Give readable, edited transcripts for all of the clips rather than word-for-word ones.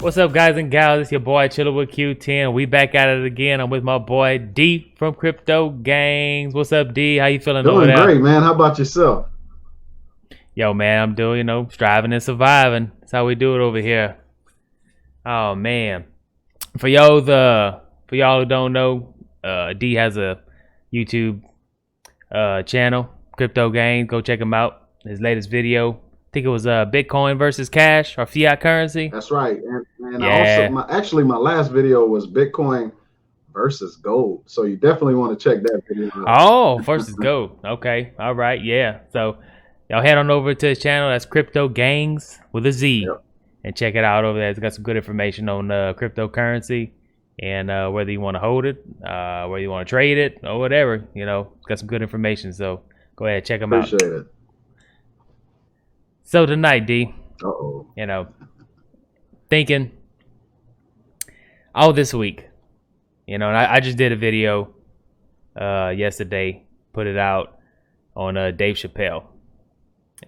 What's up, guys and gals? It's your boy Chiller with Q10. We back at it again. I'm with my boy D from CryptoGangz. What's up, D? How you feeling over Doing there? great, man. How about yourself? Yo, man, I'm doing, striving and surviving. That's how we do it over here. Oh man, for y'all who don't know, D has a YouTube channel, CryptoGangz. Go check him out. His latest video, I think it was Bitcoin versus cash or fiat currency. That's right. And Yeah. also, my last video was Bitcoin versus gold. So you definitely want to check that video out. Oh, versus gold. Okay. All right. Yeah. So y'all head on over to his channel. That's CryptoGangz with a Z. Yep. And check it out over there. It's got some good information on cryptocurrency and whether you want to hold it, whether you want to trade it or whatever. It's got some good information. So go ahead, check them out. Appreciate it. So tonight, D, Uh-oh. thinking all this week, and I just did a video yesterday, put it out on Dave Chappelle.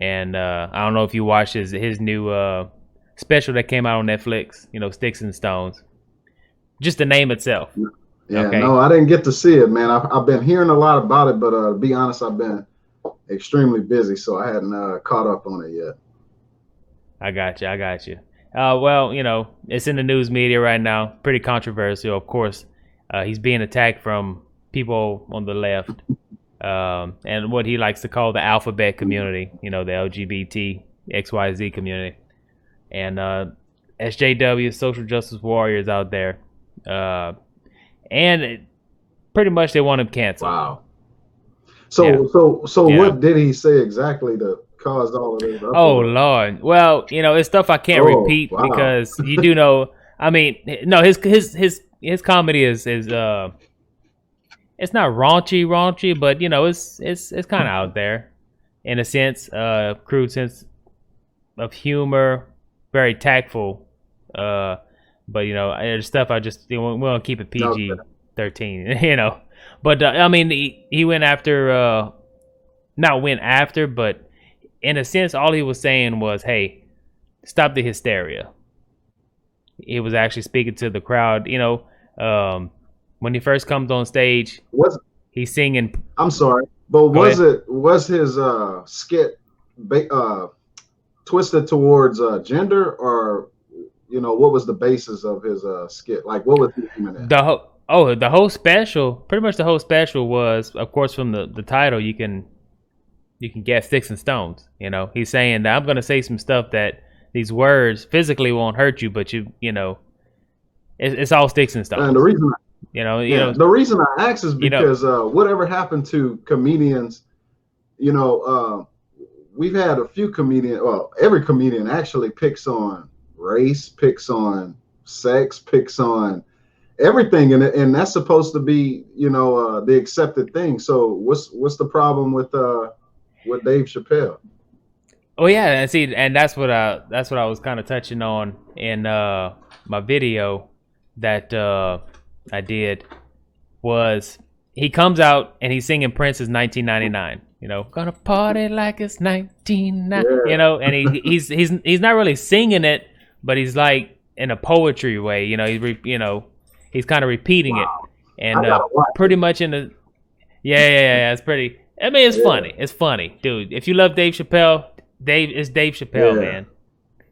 And I don't know if you watched his new special that came out on Netflix, Sticks and Stones. Just the name itself. Yeah, okay. No, I didn't get to see it, man. I've been hearing a lot about it, but to be honest, I've been extremely busy, so I hadn't caught up on it yet. I got you. Well, it's in the news media right now. Pretty controversial, of course. He's being attacked from people on the left, and what he likes to call the alphabet community. The LGBT XYZ community, and SJW, social justice warriors out there, and pretty much they want him canceled. Wow. So Yeah. What did he say exactly that caused all of this? Oh Lord. Well, it's stuff I can't repeat because you do know. I mean, no, his comedy is it's not raunchy, but it's kind of out there in a sense, crude sense of humor, very tactful. But there's stuff I just we want to keep it PG-13, But I mean, he went after, not went after, but in a sense, all he was saying was, "Hey, stop the hysteria." He was actually speaking to the crowd. When he first comes on stage, he's singing. I'm sorry, but was his skit twisted towards gender, or what was the basis of his skit? Like, what was he aiming at? The whole special, pretty much the whole special was, of course, from the title, you can get sticks and stones. He's saying that I'm going to say some stuff that these words physically won't hurt you, but it's all sticks and stones. And the reason, the reason I ask is because whatever happened to comedians, we've had a few comedians. Well, every comedian actually picks on race, picks on sex, picks on everything, and that's supposed to be the accepted thing. So what's the problem with Dave Chappelle? Oh yeah, and see, and that's what I was kind of touching on in my video that I did. Was he comes out and he's singing Prince's 1999, gonna party like it's 1999, and he's not really singing it, but he's like in a poetry way, he's kind of repeating it, and pretty much in the it's pretty. I mean, it's funny. It's funny, dude. If you love Dave Chappelle, it's Dave Chappelle, man.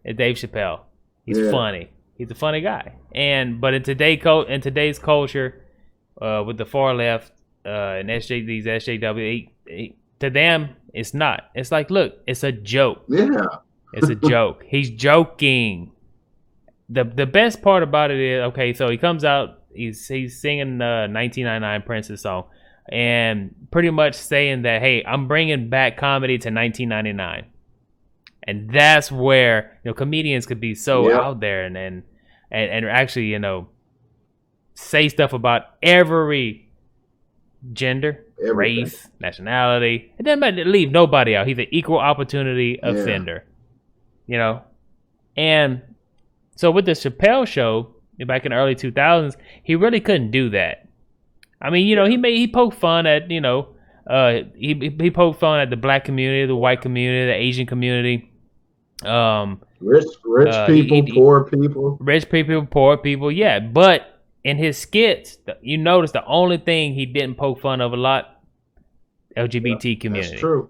It's Dave Chappelle. He's funny. He's a funny guy. But in today's culture, with the far left and these SJW, to them, it's not. It's like, look, it's a joke. Yeah, it's a joke. He's joking. The best part about it is, okay, so he comes out, he's singing the 1999 Prince's song, and pretty much saying that, hey, I'm bringing back comedy to 1999. And that's where comedians could be so out there and actually say stuff about every gender, race, nationality. It doesn't leave nobody out. He's an equal opportunity offender, And so with the Chappelle show back in the early 2000s, he really couldn't do that. I mean, he poked fun at he poked fun at the black community, the white community, the Asian community. Rich people, poor people. Rich people, poor people, yeah. But in his skits, you notice the only thing he didn't poke fun of a lot, LGBT community. That's true.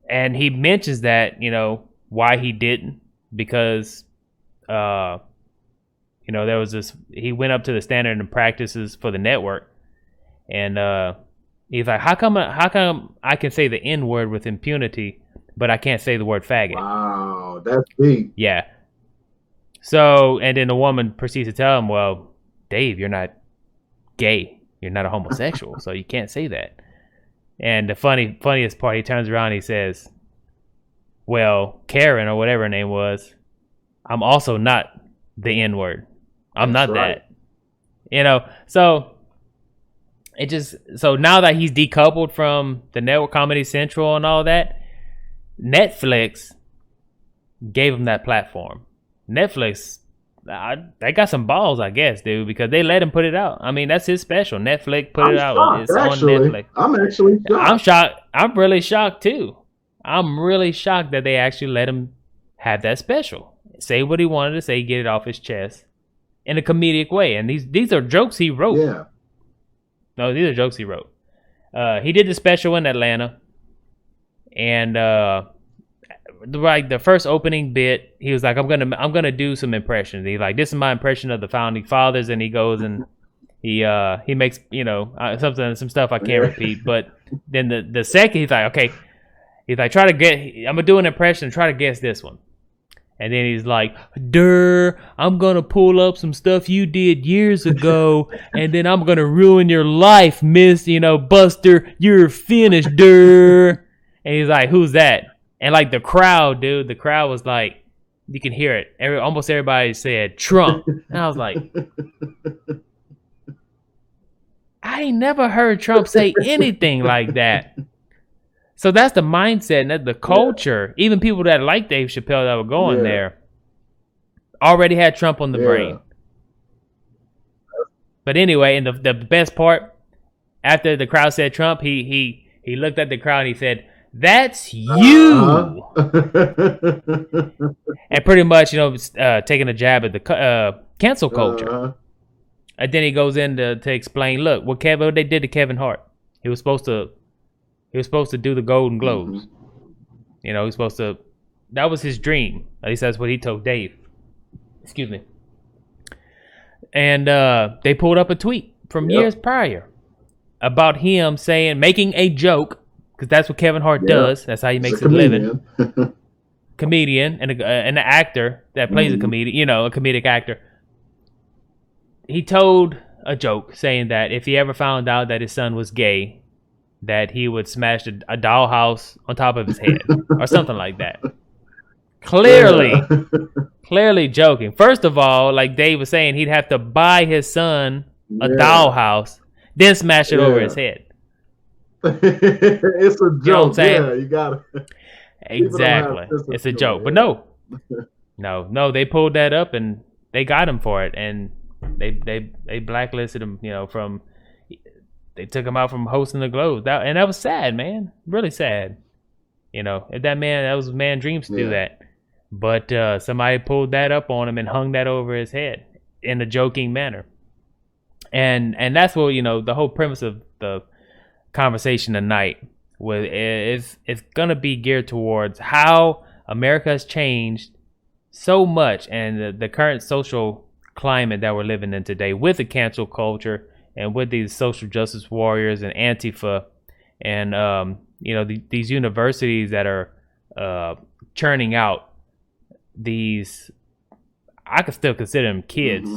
And he mentions that, you know, why he didn't, because, you know, there was this, he went up to the standard and practices for the network. And he's like, how come I can say the N word with impunity, but I can't say the word faggot? Wow, that's deep. Yeah. So, and then the woman proceeds to tell him, well, Dave, you're not gay. You're not a homosexual, so you can't say that. And the funniest part, he turns around and he says, well, Karen, or whatever her name was, I'm also not the N-word. I'm not that. You know, so it just, so now that he's decoupled from the network, Comedy Central and all that, Netflix gave him that platform. Netflix, they got some balls, I guess, dude, because they let him put it out. I mean, that's his special. Netflix put it out. It's on Netflix. I'm actually shocked. I'm shocked. I'm really shocked too. I'm really shocked that they actually let him have that special. Say what he wanted to say, get it off his chest in a comedic way. And these are jokes he wrote. Yeah. No, these are jokes he wrote. He did the special in Atlanta, and like the first opening bit, he was like, I'm gonna do some impressions. He's like, this is my impression of the founding fathers, and he goes and he makes, you know, some stuff I can't repeat. But then the second, he's like, okay, he's like, I'm gonna do an impression and try to guess this one. And then he's like, I'm gonna pull up some stuff you did years ago, and then I'm gonna ruin your life, Miss, you know, Buster, you're finished, And he's like, who's that? And like the crowd, dude, the crowd was like, you can hear it. Almost everybody said Trump. And I was like, I ain't never heard Trump say anything like that. So that's the mindset and that's the culture. Yeah. Even people that like Dave Chappelle that were going there already had Trump on the brain. But anyway, and the best part, after the crowd said Trump, he looked at the crowd and he said, that's you. And pretty much, you know, taking a jab at the cancel culture. And then he goes in to explain, look, what they did to Kevin Hart. He was supposed to do the Golden Globes. You know, that was his dream. At least that's what he told Dave. Excuse me. And they pulled up a tweet from years prior about him making a joke, because that's what Kevin Hart does. That's how he makes his living. Comedian and an actor that plays a comedian, you know, a comedic actor. He told a joke saying that if he ever found out that his son was gay, that he would smash a dollhouse on top of his head or something like that. Clearly joking. First of all, like Dave was saying, he'd have to buy his son a dollhouse, then smash it over his head. It's a joke. You know what I'm saying? Yeah, you got it. Exactly. It's a joke. But no, they pulled that up and they got him for it, and they blacklisted him, you know, they took him out from hosting the Globes. And that was sad, man. Really sad. You know, that was man's dreams to do that. But somebody pulled that up on him and hung that over his head in a joking manner. And that's what, you know, the whole premise of the conversation tonight it's gonna be geared towards how America has changed so much, and the current social climate that we're living in today with the cancel culture and with these social justice warriors and Antifa and you know, these universities that are churning out these, I could still consider them kids.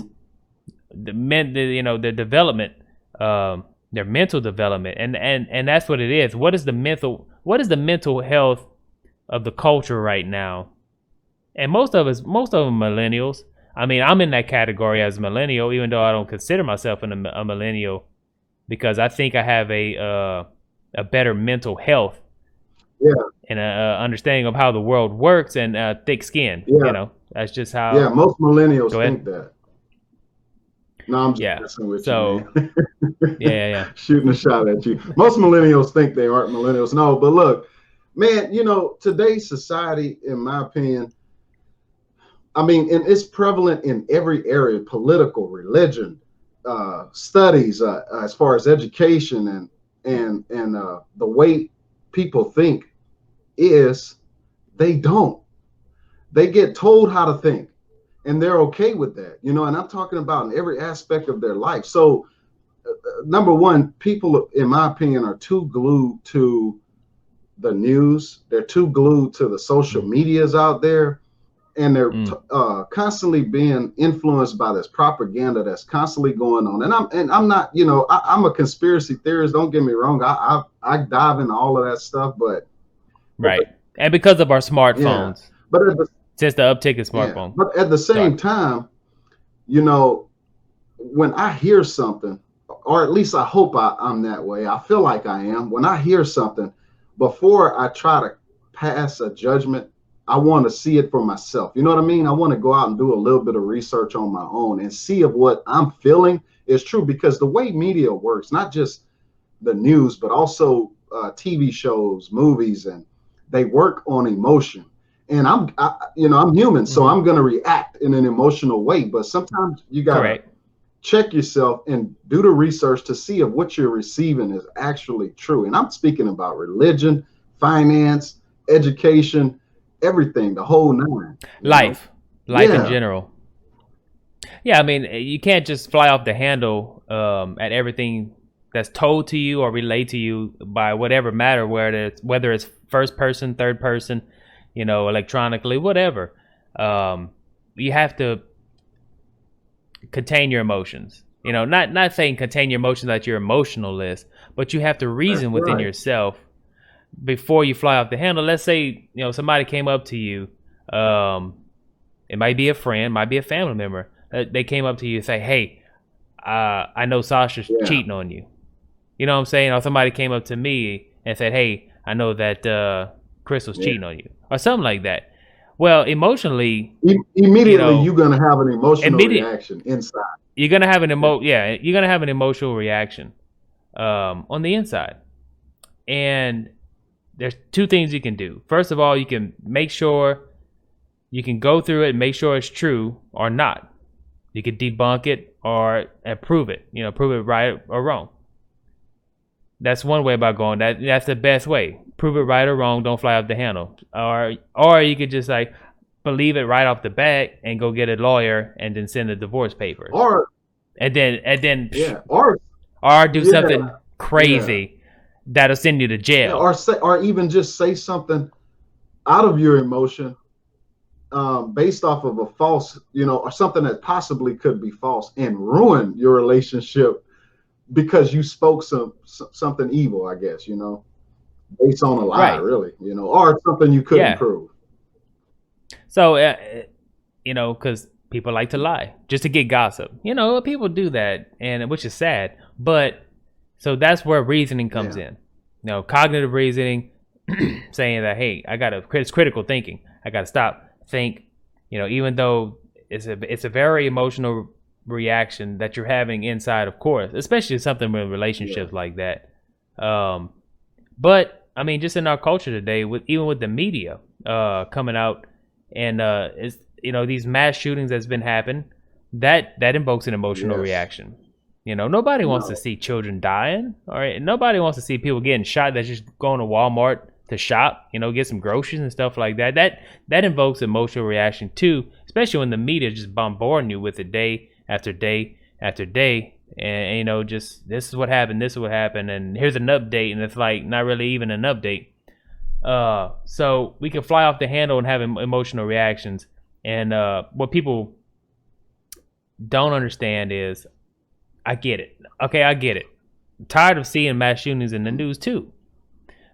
The development, their mental development, and that's what it is. What is the mental health of the culture right now? And most of them millennials. I mean, I'm in that category as a millennial, even though I don't consider myself a millennial, because I think I have a better mental health, and a understanding of how the world works, and thick skin. You know, that's just how. Yeah, most millennials think that. No, I'm just messing with you, man. yeah. Shooting a shot at you. Most millennials think they aren't millennials. No, but look, Man, today's society, in my opinion, I mean, and it's prevalent in every area: political, religion, studies, as far as education, and the way people think is they don't. They get told how to think, and they're okay with that, And I'm talking about in every aspect of their life. So, number one, people, in my opinion, are too glued to the news. They're too glued to the social medias out there, and they're constantly being influenced by this propaganda that's constantly going on. And I'm not, I'm a conspiracy theorist. Don't get me wrong. I dive into all of that stuff, but right. And because of our smartphones, yeah, but at the, since the uptick in smartphones. Yeah, but at the same time, when I hear something, or at least I hope I'm that way. I feel like I am. When I hear something, before I try to pass a judgment, I want to see it for myself. You know what I mean? I want to go out and do a little bit of research on my own and see if what I'm feeling is true, because the way media works, not just the news, but also TV shows, movies, and they work on emotion. And I'm human, so I'm going to react in an emotional way. But sometimes you got to check yourself and do the research to see if what you're receiving is actually true. And I'm speaking about religion, finance, education, everything, the whole nine. Life in general. Yeah, I mean, you can't just fly off the handle at everything that's told to you or relayed to you by whatever matter, whether it's first person, third person, electronically, whatever. You have to contain your emotions. Not saying contain your emotions that you're emotionless, but you have to reason within yourself before you fly off the handle. Let's say, somebody came up to you. It might be a friend, might be a family member. They came up to you and say, "Hey, I know Sasha's cheating on you." You know what I'm saying? Or somebody came up to me and said, "Hey, I know that Chris was cheating on you," or something like that. Well, emotionally, immediately you're gonna have an emotional reaction inside. You're gonna have you're gonna have an emotional reaction on the inside. And there's two things you can do. First of all, you can make sure you can go through it and make sure it's true or not. You can debunk it or prove it. Prove it right or wrong. That's one way about going. That's the best way. Prove it right or wrong. Don't fly off the handle. Or you could just believe it right off the bat and go get a lawyer and then send the divorce papers. Or do something crazy that'll send you to jail. Or even just say something out of your emotion, based off of a false, or something that possibly could be false, and ruin your relationship because you spoke something evil, I guess, based on a lie, really, or something you couldn't prove. So, because people like to lie just to get gossip. People do that, and which is sad. But so that's where reasoning comes in. Cognitive reasoning, saying that, hey, it's critical thinking. I got to stop, think. Even though it's a very emotional reaction that you're having inside, of course, especially something with relationships like that. But I mean, just in our culture today, even with the media coming out, and these mass shootings that's been happening, that invokes an emotional reaction. Nobody wants to see children dying, all right? Nobody wants to see people getting shot that's just going to Walmart to shop, get some groceries and stuff like that. That invokes emotional reaction too, especially when the media just bombarding you with it day after day after day. And just this is what happened, and here's an update, and it's not really even an update. So we can fly off the handle and have emotional reactions. And what people don't understand is, I get it. Okay, I get it. I'm tired of seeing mass shootings in the news too.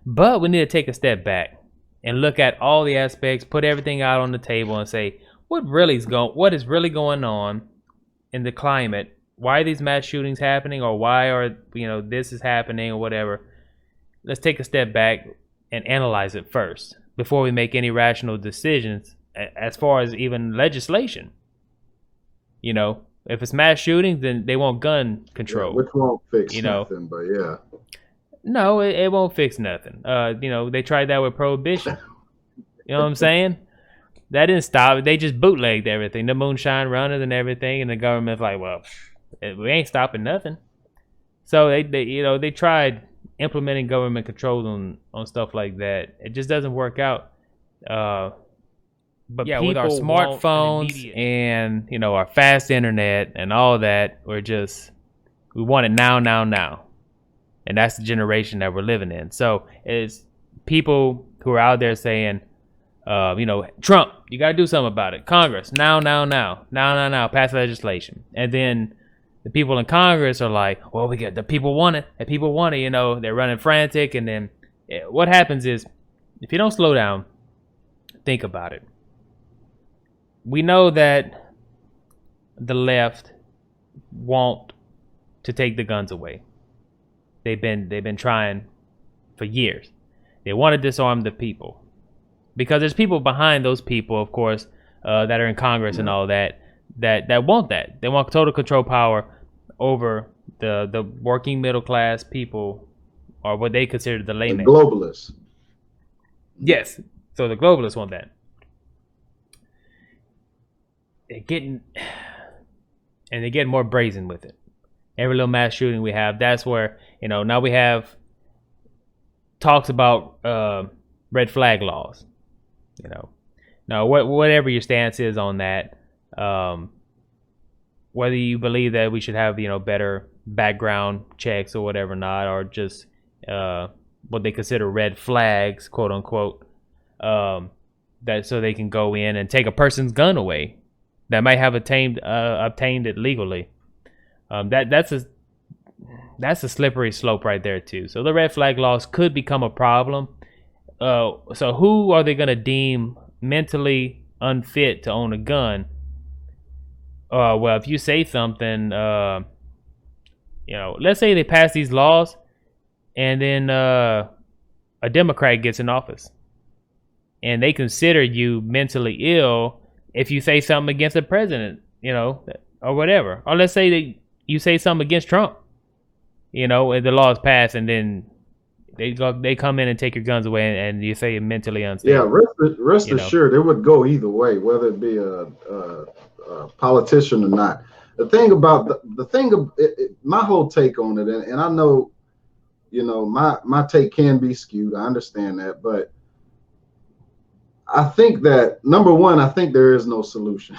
But we need to take a step back and look at all the aspects, put everything out on the table and say, what is really going on in the climate? Why are these mass shootings happening, or why are this is happening, or whatever? Let's take a step back and analyze it first before we make any rational decisions as far as even legislation. If it's mass shootings, then they want gun control. Which won't fix nothing, but No, it won't fix nothing. They tried that with prohibition. You know what I'm saying? That didn't stop it. They just bootlegged everything, the moonshine runners and everything, and the government's like, well, we ain't stopping nothing. So they tried implementing government controls on stuff like that. It just doesn't work out. But yeah, with our smartphones and our fast internet and all that, we want it now, and that's the generation that we're living in. So it's people who are out there saying, Trump, you got to do something about it. Congress, now, pass legislation. And then the people in Congress are like, well, the people want it. The people want it, they're running frantic. And then what happens is, if you don't slow down, think about it. We know that the left want to take the guns away. They've been trying for years. They want to disarm the people. Because there's people behind those people, of course, that are in Congress and all that want that. They want total control power over the working middle class people, or what they consider the layman. The globalists. Yes. So the globalists want that. They're getting more brazen with it. Every little mass shooting we have, that's where, now we have talks about red flag laws. Now whatever your stance is on that, whether you believe that we should have better background checks or whatever not, or just what they consider red flags, quote unquote, that so they can go in and take a person's gun away that might have obtained it legally. That's a slippery slope right there too. So the red flag laws could become a problem. So who are they going to deem mentally unfit to own a gun? Well, if you say something, let's say they pass these laws, and then a Democrat gets in office, and they consider you mentally ill if you say something against the president, or whatever. Or let's say that you say something against Trump, and the law is passed, and then they come in and take your guns away, and you say you're mentally unstable. Yeah, rest assured, it would go either way, whether it be a politician or not. The thing about my whole take on it, and I know, my take can be skewed. I understand that, but I think that number one, I think there is no solution,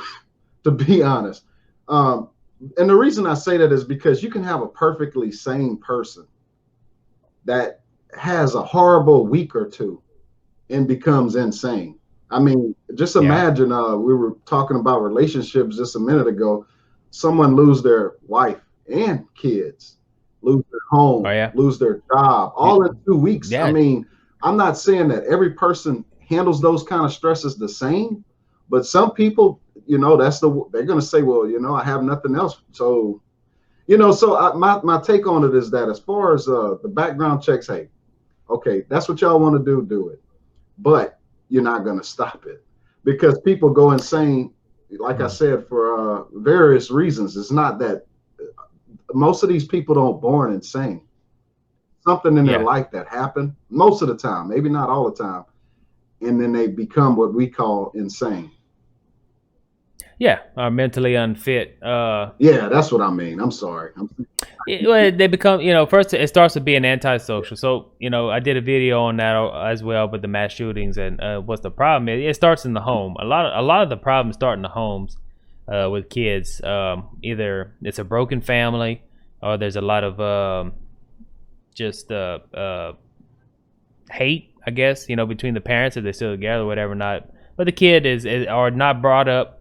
to be honest. And the reason I say that is because you can have a perfectly sane person that has a horrible week or two and becomes insane. I mean, just imagine, we were talking about relationships just a minute ago. Someone lose their wife and kids, lose their home, lose their job, all in 2 weeks. I mean, I'm not saying that every person handles those kind of stresses the same, but some people, they're going to say, well, I have nothing else. So, my take on it is that as far as the background checks, hey, okay, that's what y'all want to do it. But you're not going to stop it because people go insane, like I said, for various reasons. It's not that most of these people don't born insane. Something in their life that happened most of the time, maybe not all the time. And then they become what we call insane. Yeah, are mentally unfit. Yeah, that's what I mean. I'm sorry. They become, first it starts with being antisocial. So, I did a video on that as well, with the mass shootings and what's the problem. It starts in the home. A lot of the problems start in the homes with kids. Either it's a broken family, or there's a lot of hate, I guess, between the parents if they're still together or whatever not. But the kid are not brought up.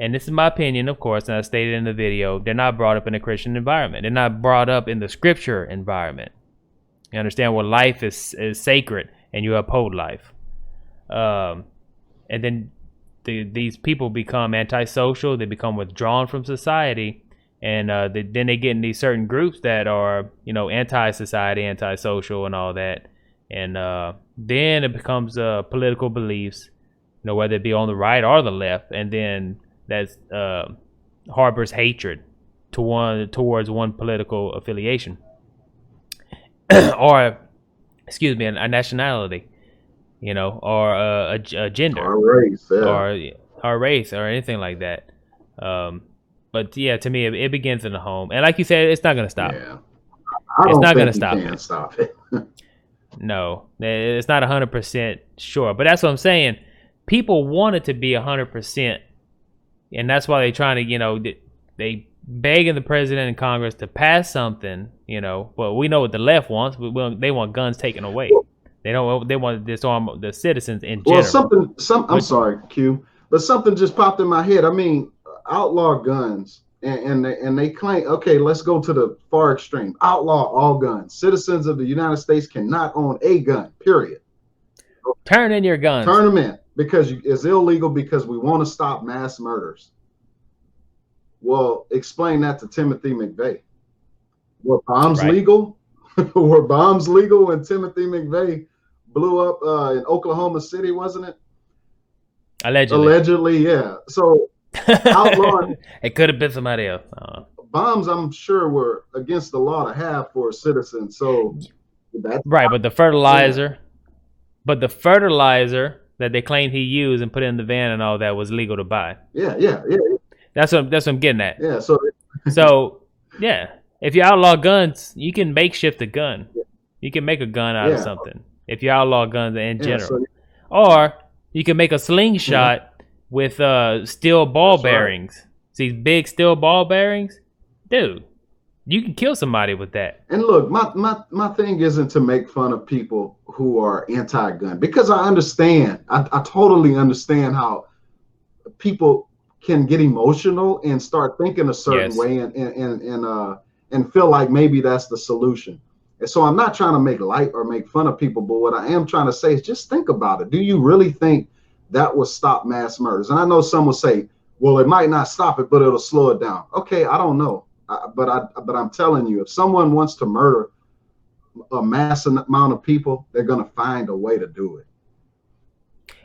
And this is my opinion, of course, and I stated in the video, they're not brought up in a Christian environment. They're not brought up in the scripture environment. You understand what life is sacred, and you uphold life. And then these people become antisocial. They become withdrawn from society. And then they get in these certain groups that are, anti-society, antisocial, and all that. And then it becomes political beliefs, whether it be on the right or the left. And then that harbors hatred towards one political affiliation. or excuse me, a nationality, you know, or a gender, Our race, yeah. or race, or anything like that. But yeah, to me, it begins in the home, and like you said, it's not gonna stop. Yeah. I It's don't not gonna think you stop can it. stop it. No, it's not 100% sure. But that's what I'm saying. People want it to be 100%, and that's why they're trying to, you know, they begging the president and Congress to pass something, you know. Well, we know what the left wants. They want guns taken away. They don't. They want to disarm the citizens in Well, general. I'm sorry, Q, but something just popped in my head. I mean, outlaw guns, and they claim, okay, let's go to the far extreme. Outlaw all guns. Citizens of the United States cannot own a gun. Period. Turn in your guns. Turn them in because it's illegal because we want to stop mass murders. Well, explain that to Timothy McVeigh. Were bombs legal? Were bombs legal when Timothy McVeigh blew up in Oklahoma City, wasn't it? Allegedly, yeah. So outlawing it could have been somebody else. Bombs, I'm sure, were against the law to have for citizens. So that's right, but the fertilizer, that they claimed he used and put in the van and all that was legal to buy. Yeah. That's what I'm getting at. Yeah. So yeah, if you outlaw guns, you can makeshift a gun. You can make a gun out of something. If you outlaw guns in general, or you can make a slingshot with steel ball bearings. Right. See, big steel ball bearings, dude. You can kill somebody with that. And look, my thing isn't to make fun of people who are anti-gun, because I understand. I totally understand how people can get emotional and start thinking a certain way and feel like maybe that's the solution. And so I'm not trying to make light or make fun of people, but what I am trying to say is just think about it. Do you really think that will stop mass murders? And I know some will say, well, it might not stop it, but it'll slow it down. Okay, I don't know. But I'm telling you, if someone wants to murder a mass amount of people, they're going to find a way to do it.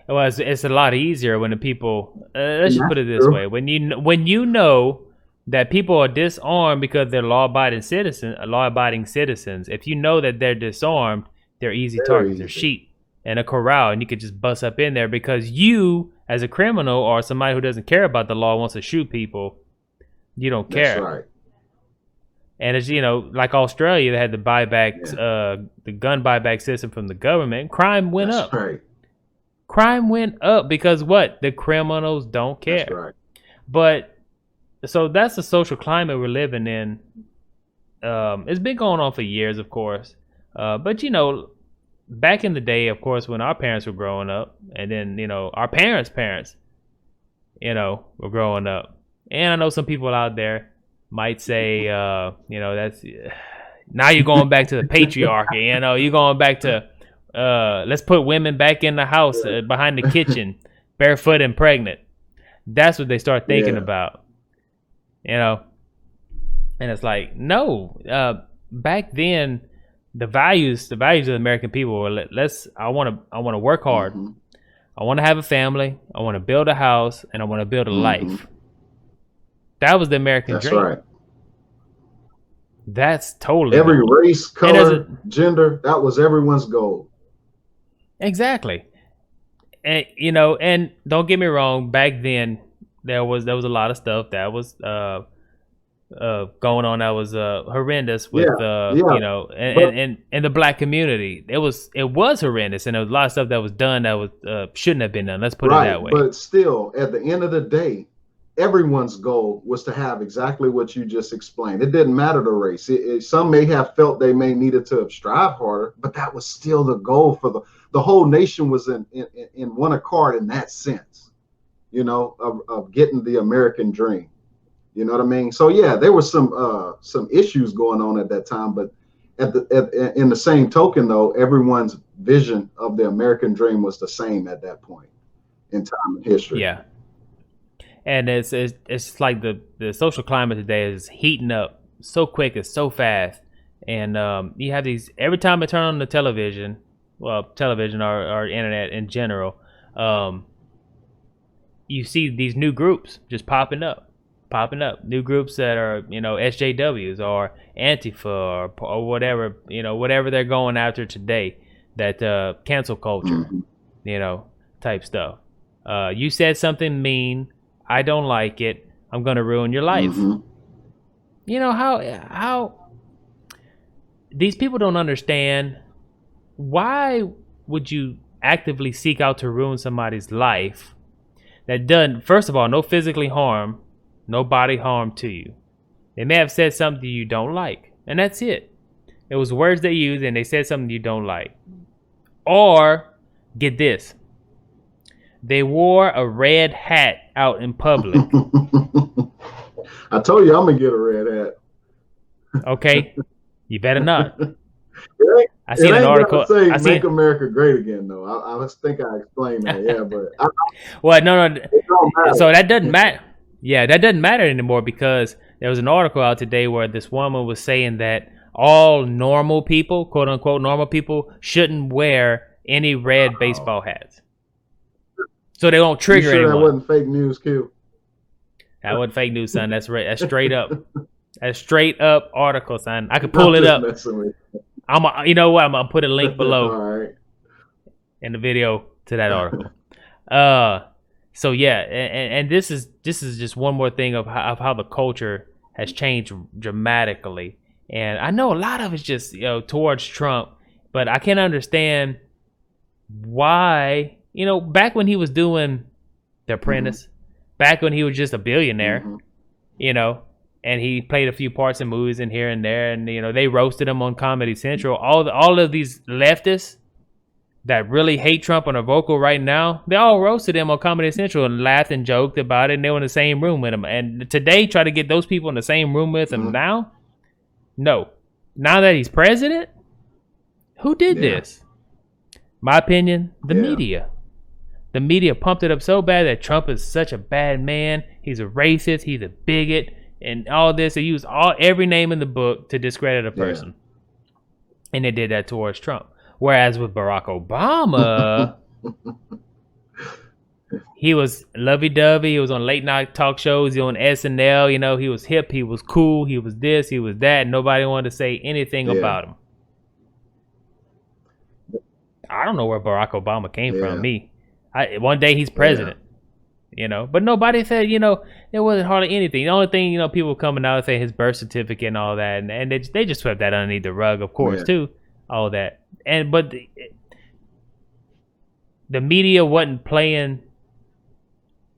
Well, it's a lot easier when the people. Let's just put it this way: when you know that people are disarmed because they're law-abiding citizens. If you know that they're disarmed, they're easy targets. They're sheep in a corral, and you could just bust up in there because you, as a criminal or somebody who doesn't care about the law, wants to shoot people. You don't care. That's right. And it's, you know, like Australia, they had the the gun buyback system from the government. Crime went up. Right. Crime went up because what? The criminals don't care. That's right. But so that's the social climate we're living in. It's been going on for years, of course. But you know, back in the day, of course, when our parents were growing up, and then, you know, our parents, you know, were growing up. And I know some people out there might say, you know, that's now you're going back to the patriarchy. You know, you're going back to let's put women back in the house behind the kitchen, barefoot and pregnant. That's what they start thinking about, you know. And it's like, no, back then the values of the American people were I want to work hard. Mm-hmm. I want to have a family. I want to build a house, and I want to build a life. That was the American dream. That's right. That's totally every race, color, gender. That was everyone's goal. Exactly. And you know, and don't get me wrong, back then there was a lot of stuff that was going on that was horrendous with you know, and the black community. It was horrendous, and there was a lot of stuff that was done that was shouldn't have been done. Let's put it that way. But still, at the end of the day, everyone's goal was to have exactly what you just explained. It didn't matter the race. Some may have felt they may needed to strive harder, but that was still the goal for the whole nation was in one accord in that sense, you know, of getting the American dream. You know what I mean? So yeah, there were some issues going on at that time, but in the same token, though, everyone's vision of the American dream was the same at that point in time in history. Yeah. And it's like the social climate today is heating up so quick, it's so fast, and you have these every time I turn on the television, or internet in general, you see these new groups just popping up, popping up. New groups that are, you know, SJWs or Antifa or whatever, you know, whatever they're going after today. That cancel culture, you know, type stuff. You said something mean. I don't like it. I'm gonna ruin your life. You know how these people don't understand. Why would you actively seek out to ruin somebody's life that doesn't, first of all, no physically harm, no body harm to you? They may have said something you don't like, and that's it. It was words they used, and they said something you don't like. Or, get this, they wore a red hat out in public. I told you I'm going to get a red hat. Okay? You better not. I seen an article. Say make America great again, though. I think I explained that, yeah, but well, no. So that doesn't matter. Yeah, that doesn't matter anymore because there was an article out today where this woman was saying that all normal people, quote unquote normal people, shouldn't wear any red baseball hats, so they won't trigger anyone. That wasn't fake news, Q? That wasn't fake news, son. That's right. That's straight up. That's straight up article, son. I could pull it up. You know what? I'm gonna put a link below in the video to that article. So yeah, and this is just one more thing of how the culture has changed dramatically. And I know a lot of it's just, you know, towards Trump, but I can't understand why, you know, back when he was doing The Apprentice, back when he was just a billionaire, you know, and he played a few parts in movies and here and there, and, you know, they roasted him on Comedy Central. All of these leftists that really hate Trump and are vocal right now, they all roasted him on Comedy Central and laughed and joked about it, and they were in the same room with him. And today, try to get those people in the same room with him now? No. Now that he's president, who did this? My opinion, the media. The media pumped it up so bad that Trump is such a bad man. He's a racist. He's a bigot. And all this. They used every name in the book to discredit a person. And they did that towards Trump. Whereas with Barack Obama, he was lovey-dovey. He was on late night talk shows. He was on SNL. You know, he was hip. He was cool. He was this. He was that. And nobody wanted to say anything about him. I don't know where Barack Obama came from. One day he's president. You know, but nobody said, you know, there wasn't hardly anything. The only thing, you know, people coming out and say his birth certificate and all that, and they just swept that underneath the rug, of course, too, all that. But the media wasn't playing.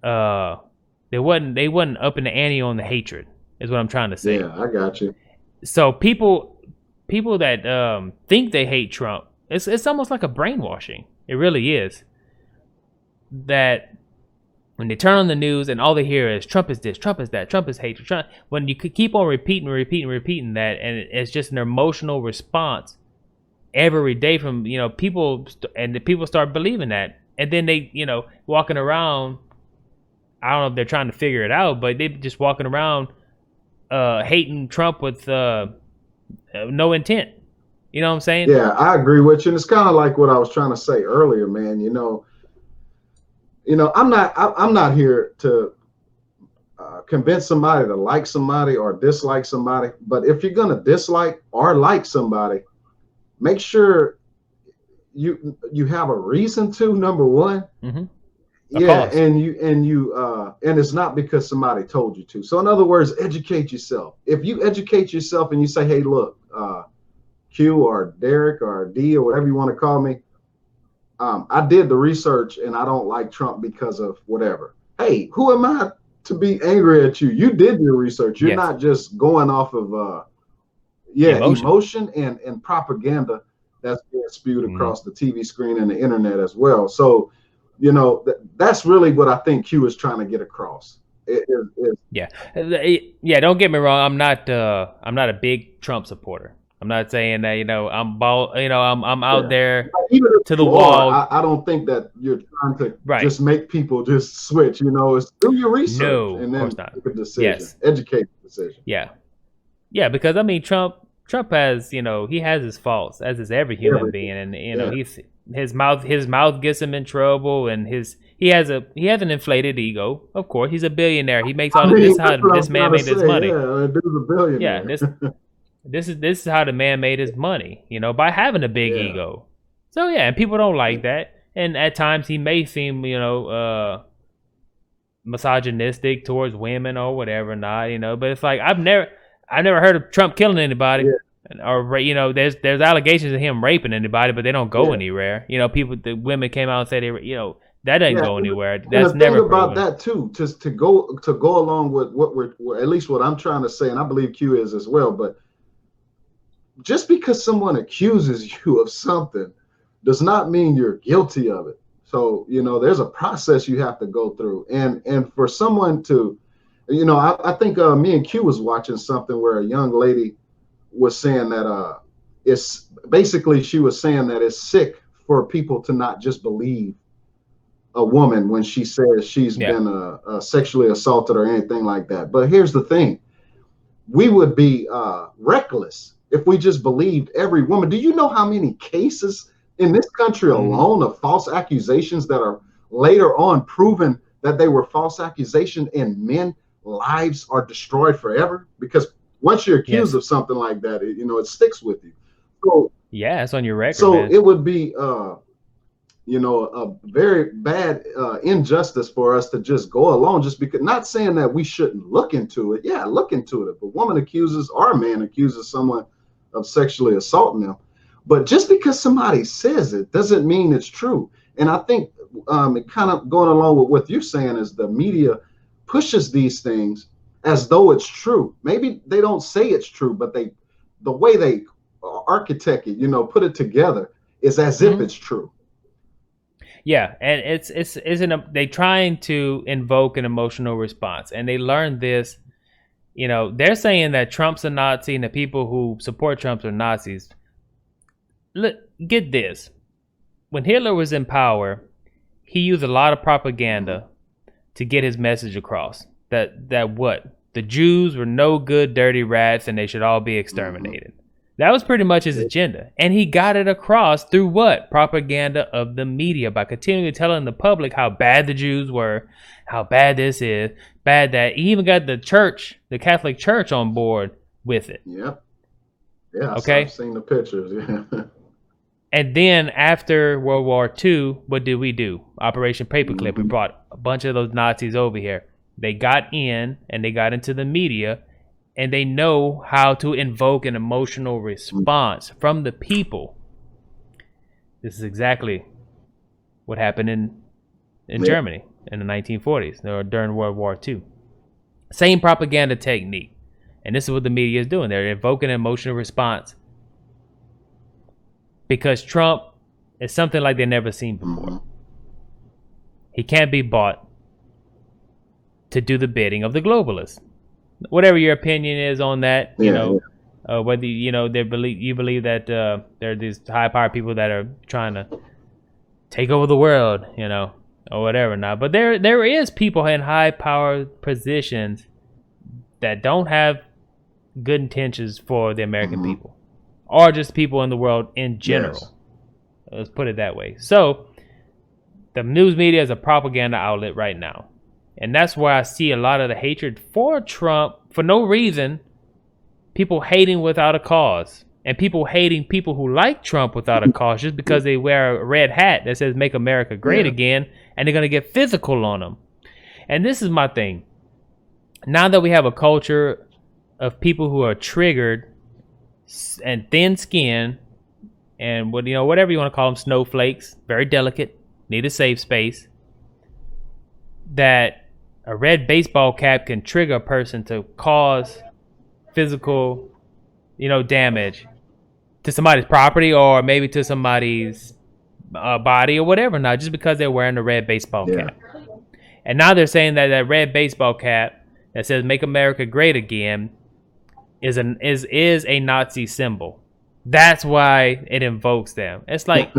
They wasn't up in the ante on the hatred. Is what I'm trying to say. Yeah, I got you. So people that think they hate Trump, it's almost like a brainwashing. It really is. That when they turn on the news and all they hear is Trump is this, Trump is that, Trump is hatred. Trump, when you could keep on repeating that, and it's just an emotional response every day from, you know, people, and the people start believing that, and then they, you know, walking around. I don't know if they're trying to figure it out, but they just walking around hating Trump with no intent. You know what I'm saying? Yeah, I agree with you. And it's kind of like what I was trying to say earlier, man. You know, I'm not here to convince somebody to like somebody or dislike somebody. But if you're gonna dislike or like somebody, make sure you have a reason to. Number one, and it's not because somebody told you to. So in other words, educate yourself. If you educate yourself and you say, hey, look, Q or Derek or D or whatever you want to call me, I did the research and I don't like Trump because of whatever. Hey, who am I to be angry at you? You did your research. You're not just going off of emotion and propaganda that's being spewed across the TV screen and the internet as well. So, you know, that's really what I think Q is trying to get across. Don't get me wrong. I'm not a big Trump supporter. I'm not saying that, you know, I'm out there to the wall. I don't think that you're trying to just make people just switch. You know, it's do your research and then make a decision. Educate the decision. Yeah, because I mean, Trump Trump has, he has his faults, as is every human being, and his mouth gets him in trouble, and he has an inflated ego. Of course, he's a billionaire. He makes all this. This is how this man made his money. Yeah, dude's a billionaire. Yeah, this is how the man made his money. By having a big ego. So yeah, and people don't like that, and at times he may seem, misogynistic towards women or whatever, but it's like I've never heard of Trump killing anybody, or there's allegations of him raping anybody, but they don't go anywhere. The women came out and said that doesn't go anywhere. That's never about that too. Just to go along with what we're at least what I'm trying to say, and I believe Q is as well. But just because someone accuses you of something does not mean you're guilty of it. So, there's a process you have to go through. And for someone to, I think me and Q was watching something where a young lady was saying that she was saying that it's sick for people to not just believe a woman when she says she's been sexually assaulted or anything like that. But here's the thing. We would be reckless if we just believed every woman. Do you know how many cases in this country alone of false accusations that are later on proven that they were false accusations, and men lives are destroyed forever? Because once you're accused of something like that, it sticks with you. So it's on your record. So man. It would be a very bad injustice for us to just go along, just because, not saying that we shouldn't look into it. Yeah, look into it. If a woman accuses or a man accuses someone of sexually assaulting them, but just because somebody says it doesn't mean it's true. And I think it kind of going along with what you're saying is the media pushes these things as though it's true. Maybe they don't say it's true, but the way they architect it, put it together, is as if it's true. Yeah, and they trying to invoke an emotional response, and they learned this. They're saying that Trump's a Nazi and the people who support Trump are Nazis. Look, get this. When Hitler was in power, he used a lot of propaganda to get his message across. That what? The Jews were no good, dirty rats, and they should all be exterminated. That was pretty much his agenda. And he got it across through what? Propaganda of the media, by continually telling the public how bad the Jews were, how bad this is, bad that. He even got the church, the Catholic Church, on board with it. Yep. Yeah, okay. I've seen the pictures. Yeah. And then after World War II, what did we do? Operation Paperclip. We brought a bunch of those Nazis over here. They got in and they got into the media, and they know how to invoke an emotional response from the people. This is exactly what happened in Germany in the 1940s or during World War II. Same propaganda technique. And this is what the media is doing. They're invoking an emotional response because Trump is something like they've never seen before. He can't be bought to do the bidding of the globalists. Whatever your opinion is on that, whether you believe that there are these high-powered people that are trying to take over the world, or whatever. Now, but there is people in high-powered positions that don't have good intentions for the American people, or just people in the world in general. Yes. Let's put it that way. So, the news media is a propaganda outlet right now. And that's where I see a lot of the hatred for Trump for no reason. People hating without a cause. And people hating people who like Trump without a cause just because they wear a red hat that says "Make America Great Again," and they're going to get physical on them. And this is my thing. Now that we have a culture of people who are triggered and thin-skinned and whatever you want to call them, snowflakes, very delicate, need a safe space, that a red baseball cap can trigger a person to cause physical, damage to somebody's property or maybe to somebody's body or whatever. Now, just because they're wearing a red baseball cap, and now they're saying that that red baseball cap that says "Make America Great Again" is a Nazi symbol. That's why it invokes them. It's like,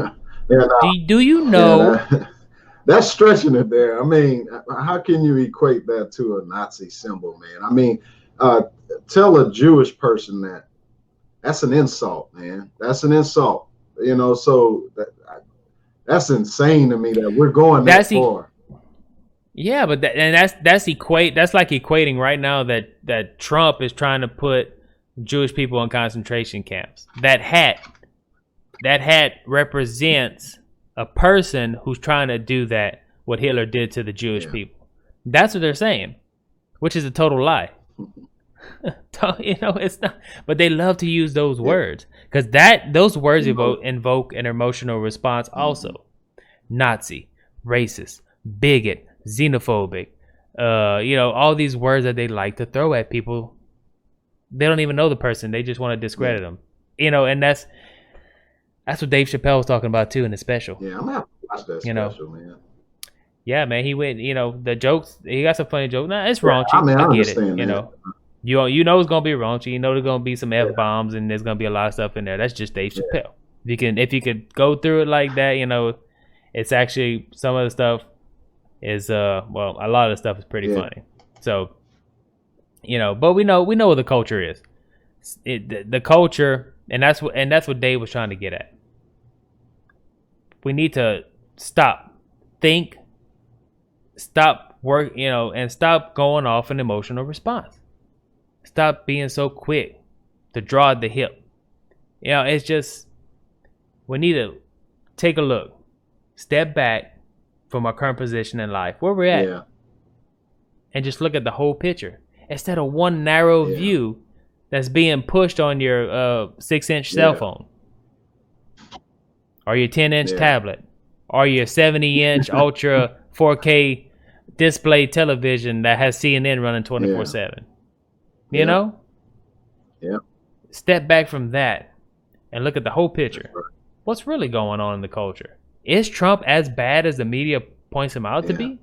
do you know? That's stretching it there. I mean, how can you equate that to a Nazi symbol, man? I mean, tell a Jewish person that That's an insult, man. That's an insult. You know, so that's insane to me that we're going that That's e- far. yeah, but that's like equating right now that Trump is trying to put Jewish people in concentration camps. That hat represents a person who's trying to do that, what Hitler did to the Jewish people. That's what they're saying, which is a total lie. It's not, but they love to use those words because those words invoke an emotional response also. Nazi, racist, bigot, xenophobic, all these words that they like to throw at people. They don't even know the person, they just want to discredit them, and that's what Dave Chappelle was talking about too in the special. Yeah, I'm gonna have to watch that special, man. Yeah, man, he went, the jokes, he got some funny jokes. Nah, it's raunchy. I mean, I get it, that. You know it's gonna be raunchy. You know there's gonna be some F-bombs and there's gonna be a lot of stuff in there. That's just Dave Chappelle. If you could go through it like that, it's actually some of the stuff is a lot of the stuff is pretty funny. So, but we know what the culture is. The culture, and that's what Dave was trying to get at. We need to think, stop work, and stop going off an emotional response. Stop being so quick to draw at the hip. It's just, we need to take a look, step back from our current position in life, where we're at, and just look at the whole picture instead of one narrow view that's being pushed on your 6-inch cell phone, or your 10-inch tablet, or your 70-inch ultra 4K display television that has CNN running 24/7. You know? Yeah. Step back from that and look at the whole picture. What's really going on in the culture? Is Trump as bad as the media points him out to be?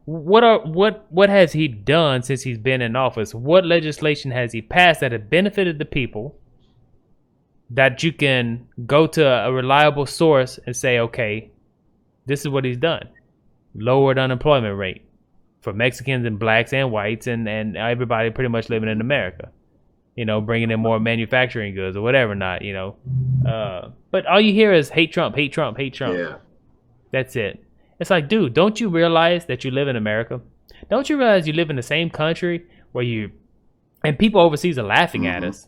What has he done since he's been in office? What legislation has he passed that have benefited the people that you can go to a reliable source and say, okay, this is what he's done? Lowered unemployment rate for Mexicans and blacks and whites and everybody pretty much living in America. Bringing in more manufacturing goods or whatever not, But all you hear is hate Trump, hate Trump, hate Trump. Yeah. That's it. It's like, dude, don't you realize that you live in America? Don't you realize you live in the same country where and people overseas are laughing at us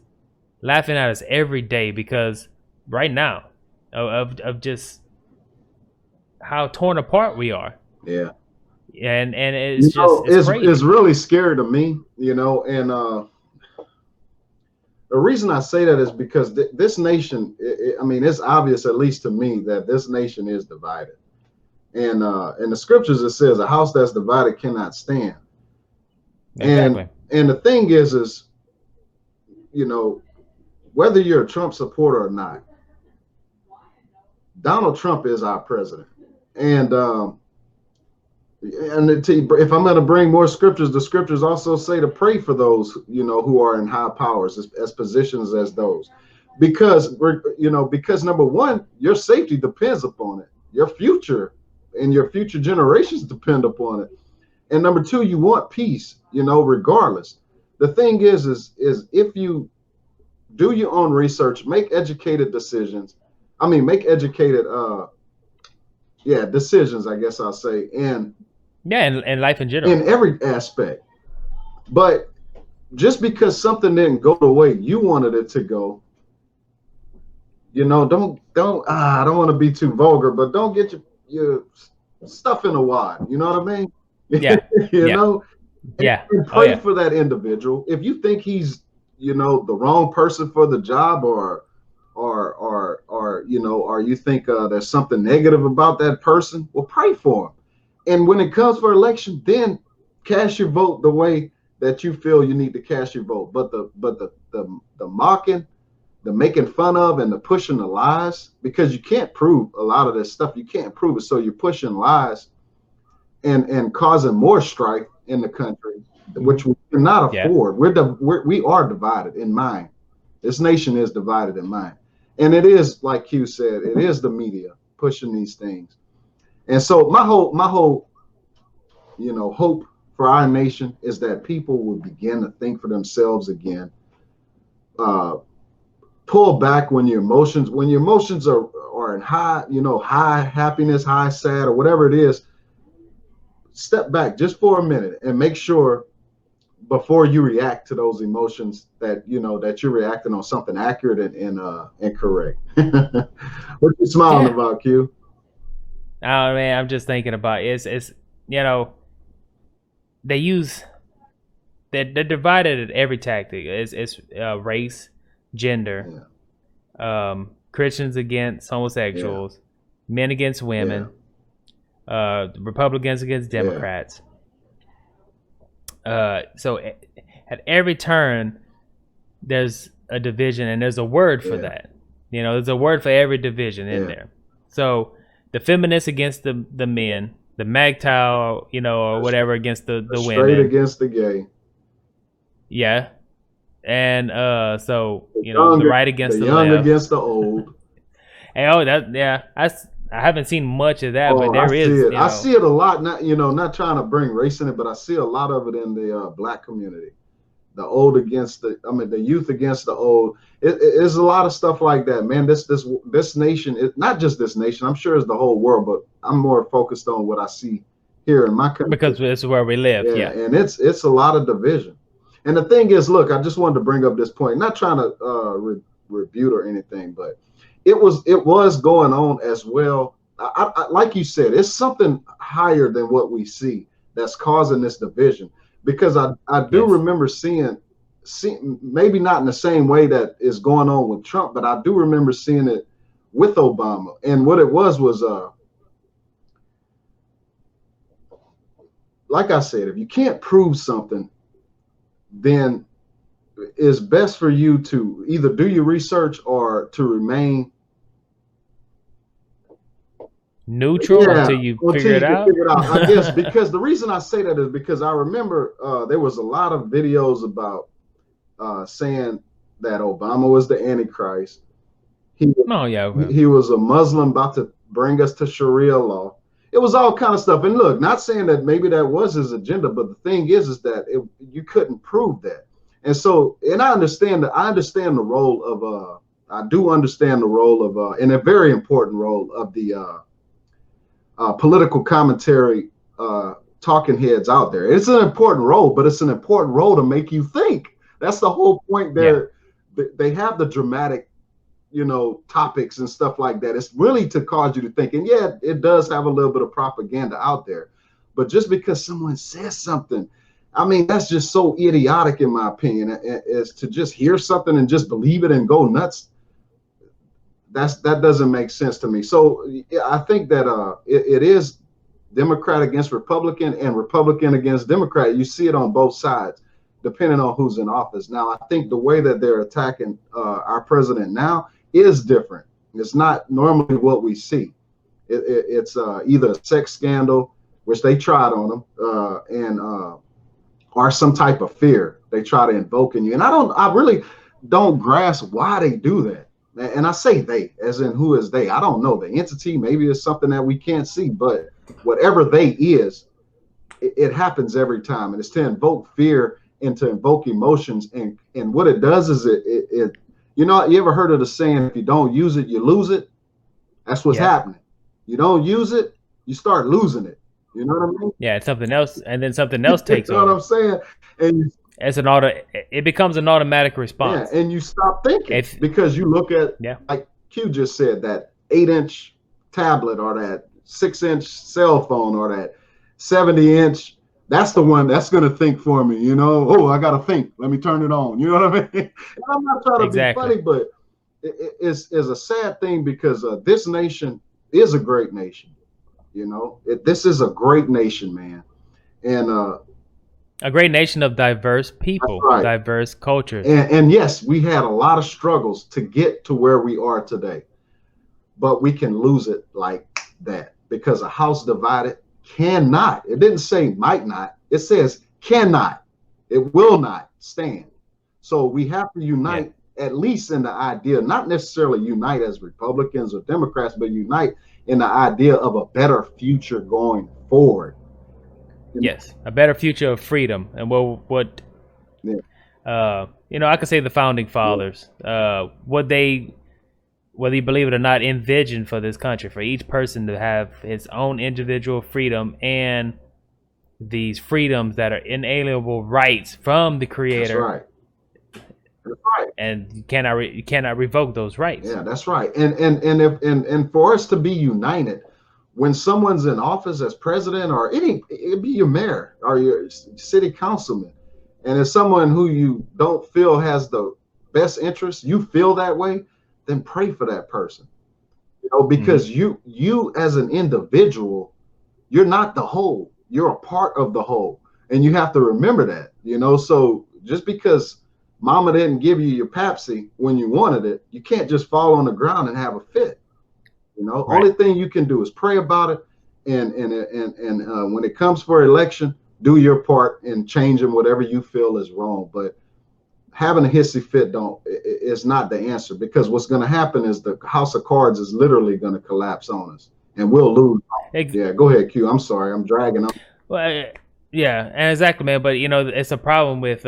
every day because right now of just how torn apart we are. Yeah. And it's crazy. It's really scary to me, and the reason I say that is because this nation, it's obvious, at least to me, that this nation is divided. And in the scriptures, it says a house that's divided cannot stand. Exactly. And the thing is, whether you're a Trump supporter or not, Donald Trump is our president. And if I'm going to bring more scriptures, the scriptures also say to pray for those, who are in high powers as positions as those, because because number one, your safety depends upon it. Your future and your future generations depend upon it. And number two, you want peace, regardless. The thing is if you do your own research, make educated decisions. Make educated, decisions, I guess I'll say. And life in general. In every aspect. But just because something didn't go the way you wanted it to go, don't I don't want to be too vulgar, but don't get your stuff in a wad. You know what I mean? Yeah. And pray for that individual. If you think he's, the wrong person for the job, or you think there's something negative about that person, well, pray for him. And when it comes for election, then cast your vote the way that you feel you need to cast your vote. But the mocking, the making fun of, and the pushing the lies, because you can't prove a lot of this stuff. You can't prove it. So you're pushing lies and causing more strife in the country, which we cannot afford. We are divided in mind. This nation is divided in mind. And it is, like Q said, it is the media pushing these things. And so my whole, hope for our nation is that people will begin to think for themselves again, pull back when your emotions are in high, high happiness, high sad, or whatever it is. Step back just for a minute and make sure before you react to those emotions that that you're reacting on something accurate and correct. What you smiling Yeah. about, Q? Oh man, I'm just thinking about it's they use they're divided at every tactic. It's race, gender, Christians against homosexuals, men against women, Republicans against Democrats. So at every turn, there's a division, and there's a word for that. There's a word for every division in there. So the feminists against the men, the MAGTOW, or whatever against the women. Straight against the gay. Yeah. And so the right against the young left. against the old. And I haven't seen much of that, but there is. I see it a lot. Not trying to bring race in it, but I see a lot of it in the black community. The old against the youth against the old. It's a lot of stuff like that, man. This nation, not just this nation. I'm sure it's the whole world, but I'm more focused on what I see here in my country because this is where we live. Yeah. And it's a lot of division. And the thing is, look, I just wanted to bring up this point. Not trying to rebut or anything, but it was going on as well. I like you said, it's something higher than what we see that's causing this division. Because I do remember seeing, maybe not in the same way that is going on with Trump, but I do remember seeing it with Obama. And what it was like I said, if you can't prove something, then it's best for you to either do your research or to remain neutral until you figure it out. I guess, because the reason I say that is because I remember there was a lot of videos about saying that Obama was the Antichrist. He was a Muslim about to bring us to Sharia law. It was all kind of stuff. And look, not saying that maybe that was his agenda, but the thing is that you couldn't prove that. And so, and I understand the role of I do understand the role of and a very important role of the political commentary talking heads out there. It's an important role, but it's an important role to make you think. That's the whole point there. They have the dramatic, topics and stuff like that. It's really to cause you to think. And yeah, it does have a little bit of propaganda out there. But just because someone says something, I mean, that's just so idiotic, in my opinion, is to just hear something and just believe it and go nuts. That doesn't make sense to me. So I think that it is Democrat against Republican and Republican against Democrat. You see it on both sides, depending on who's in office. Now, I think the way that they're attacking our president now is different. It's not normally what we see. It's either a sex scandal, which they tried on him, or some type of fear they try to invoke in you. And I really don't grasp why they do that. And I say they, as in who is they? I don't know. The entity, maybe it's something that we can't see, but whatever they is, it happens every time. And it's to invoke fear and to invoke emotions. And what it does is it you ever heard of the saying, if you don't use it, you lose it? That's what's happening. You don't use it, you start losing it. You know what I mean? Yeah, it's something else, and then something else takes over. You know what I'm saying? And it becomes an automatic response. Yeah, and you stop thinking because you look at, like Q just said, that 8-inch tablet or that 6-inch cell phone or that 70-inch. That's the one that's going to think for me, Oh, I got to think. Let me turn it on. You know what I mean? And I'm not trying to be funny, but it's a sad thing because this nation is a great nation. This is a great nation, man. And a great nation of diverse people, diverse cultures. And yes, we had a lot of struggles to get to where we are today, but we can lose it like that because a house divided cannot. It didn't say might not. It says cannot. It will not stand. So we have to unite, at least in the idea, not necessarily unite as Republicans or Democrats, but unite in the idea of a better future going forward. Yes, a better future of freedom. And you know, I could say the founding fathers, whether you believe it or not, envisioned for this country, for each person to have his own individual freedom and these freedoms that are inalienable rights from the Creator. That's right. That's right. And you cannot revoke those rights. Yeah, that's right. And for us to be united, when someone's in office as president, or it be your mayor or your city councilman, and it's someone who you don't feel has the best interest, you feel that way, then pray for that person. You know, because you as an individual, you're not the whole. You're a part of the whole, and you have to remember that. You know, so just because Mama didn't give you your Pepsi when you wanted it, you can't just fall on the ground and have a fit. You know, right. Only thing you can do is pray about it, and when it comes for election, do your part in changing whatever you feel is wrong. But having a hissy fit is not the answer, because what's going to happen is the house of cards is literally going to collapse on us, and we'll lose. Yeah, go ahead, Q. I'm sorry, I'm dragging on. Well, yeah, exactly, man. But you know, it's a problem with.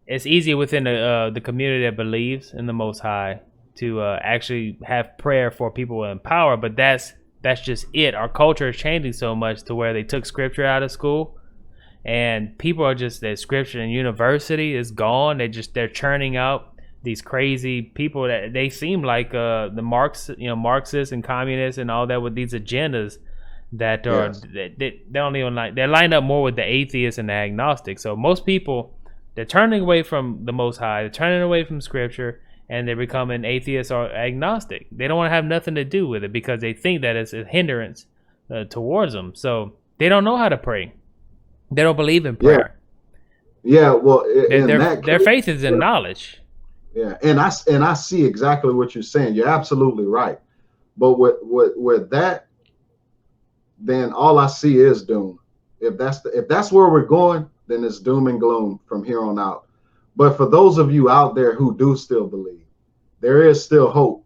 It's easier within the community that believes in the Most High to actually have prayer for people in power, but that's just it. Our culture is changing so much to where they took scripture out of school, and people are just, that scripture in university is gone. They're churning out these crazy people that they seem like the Marxists and communists and all that, with these agendas that are they don't even like. They line up more with the atheists and the agnostics. So most people, they're turning away from the Most High, they're turning away from scripture, and they're becoming atheists or agnostic. They don't want to have nothing to do with it because they think that it's a hindrance towards them. So they don't know how to pray. They don't believe in prayer. Yeah, well, their faith is in knowledge. Yeah, and I see exactly what you're saying. You're absolutely right. But with that, then all I see is doom. If that's where we're going, then it's doom and gloom from here on out. But for those of you out there who do still believe, there is still hope.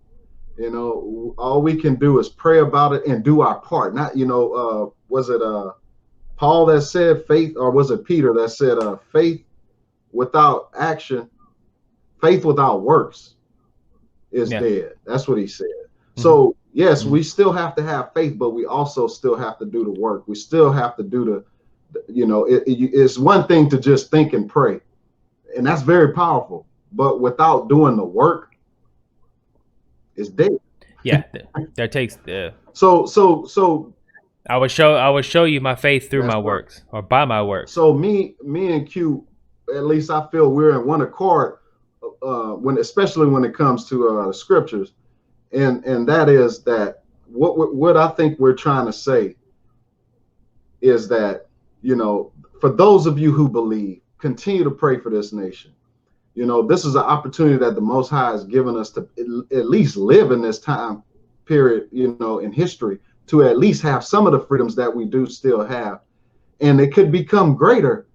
You know, all we can do is pray about it and do our part. Not, was it Paul that said faith, or was it Peter that said faith without action, faith without works is dead. That's what he said. Mm-hmm. So yes, we still have to have faith, but we also still have to do the work. We still have to do it's one thing to just think and pray, and that's very powerful, but without doing the work, it's dead. Yeah, that takes so I would show you my faith through my works, or by my works. So me and Q, at least I feel we're in one accord especially when it comes to scriptures, and that is that what I think we're trying to say is that, for those of you who believe, continue to pray for this nation. This is an opportunity that the Most High has given us to at least live in this time period, in history, to at least have some of the freedoms that we do still have. And it could become greater.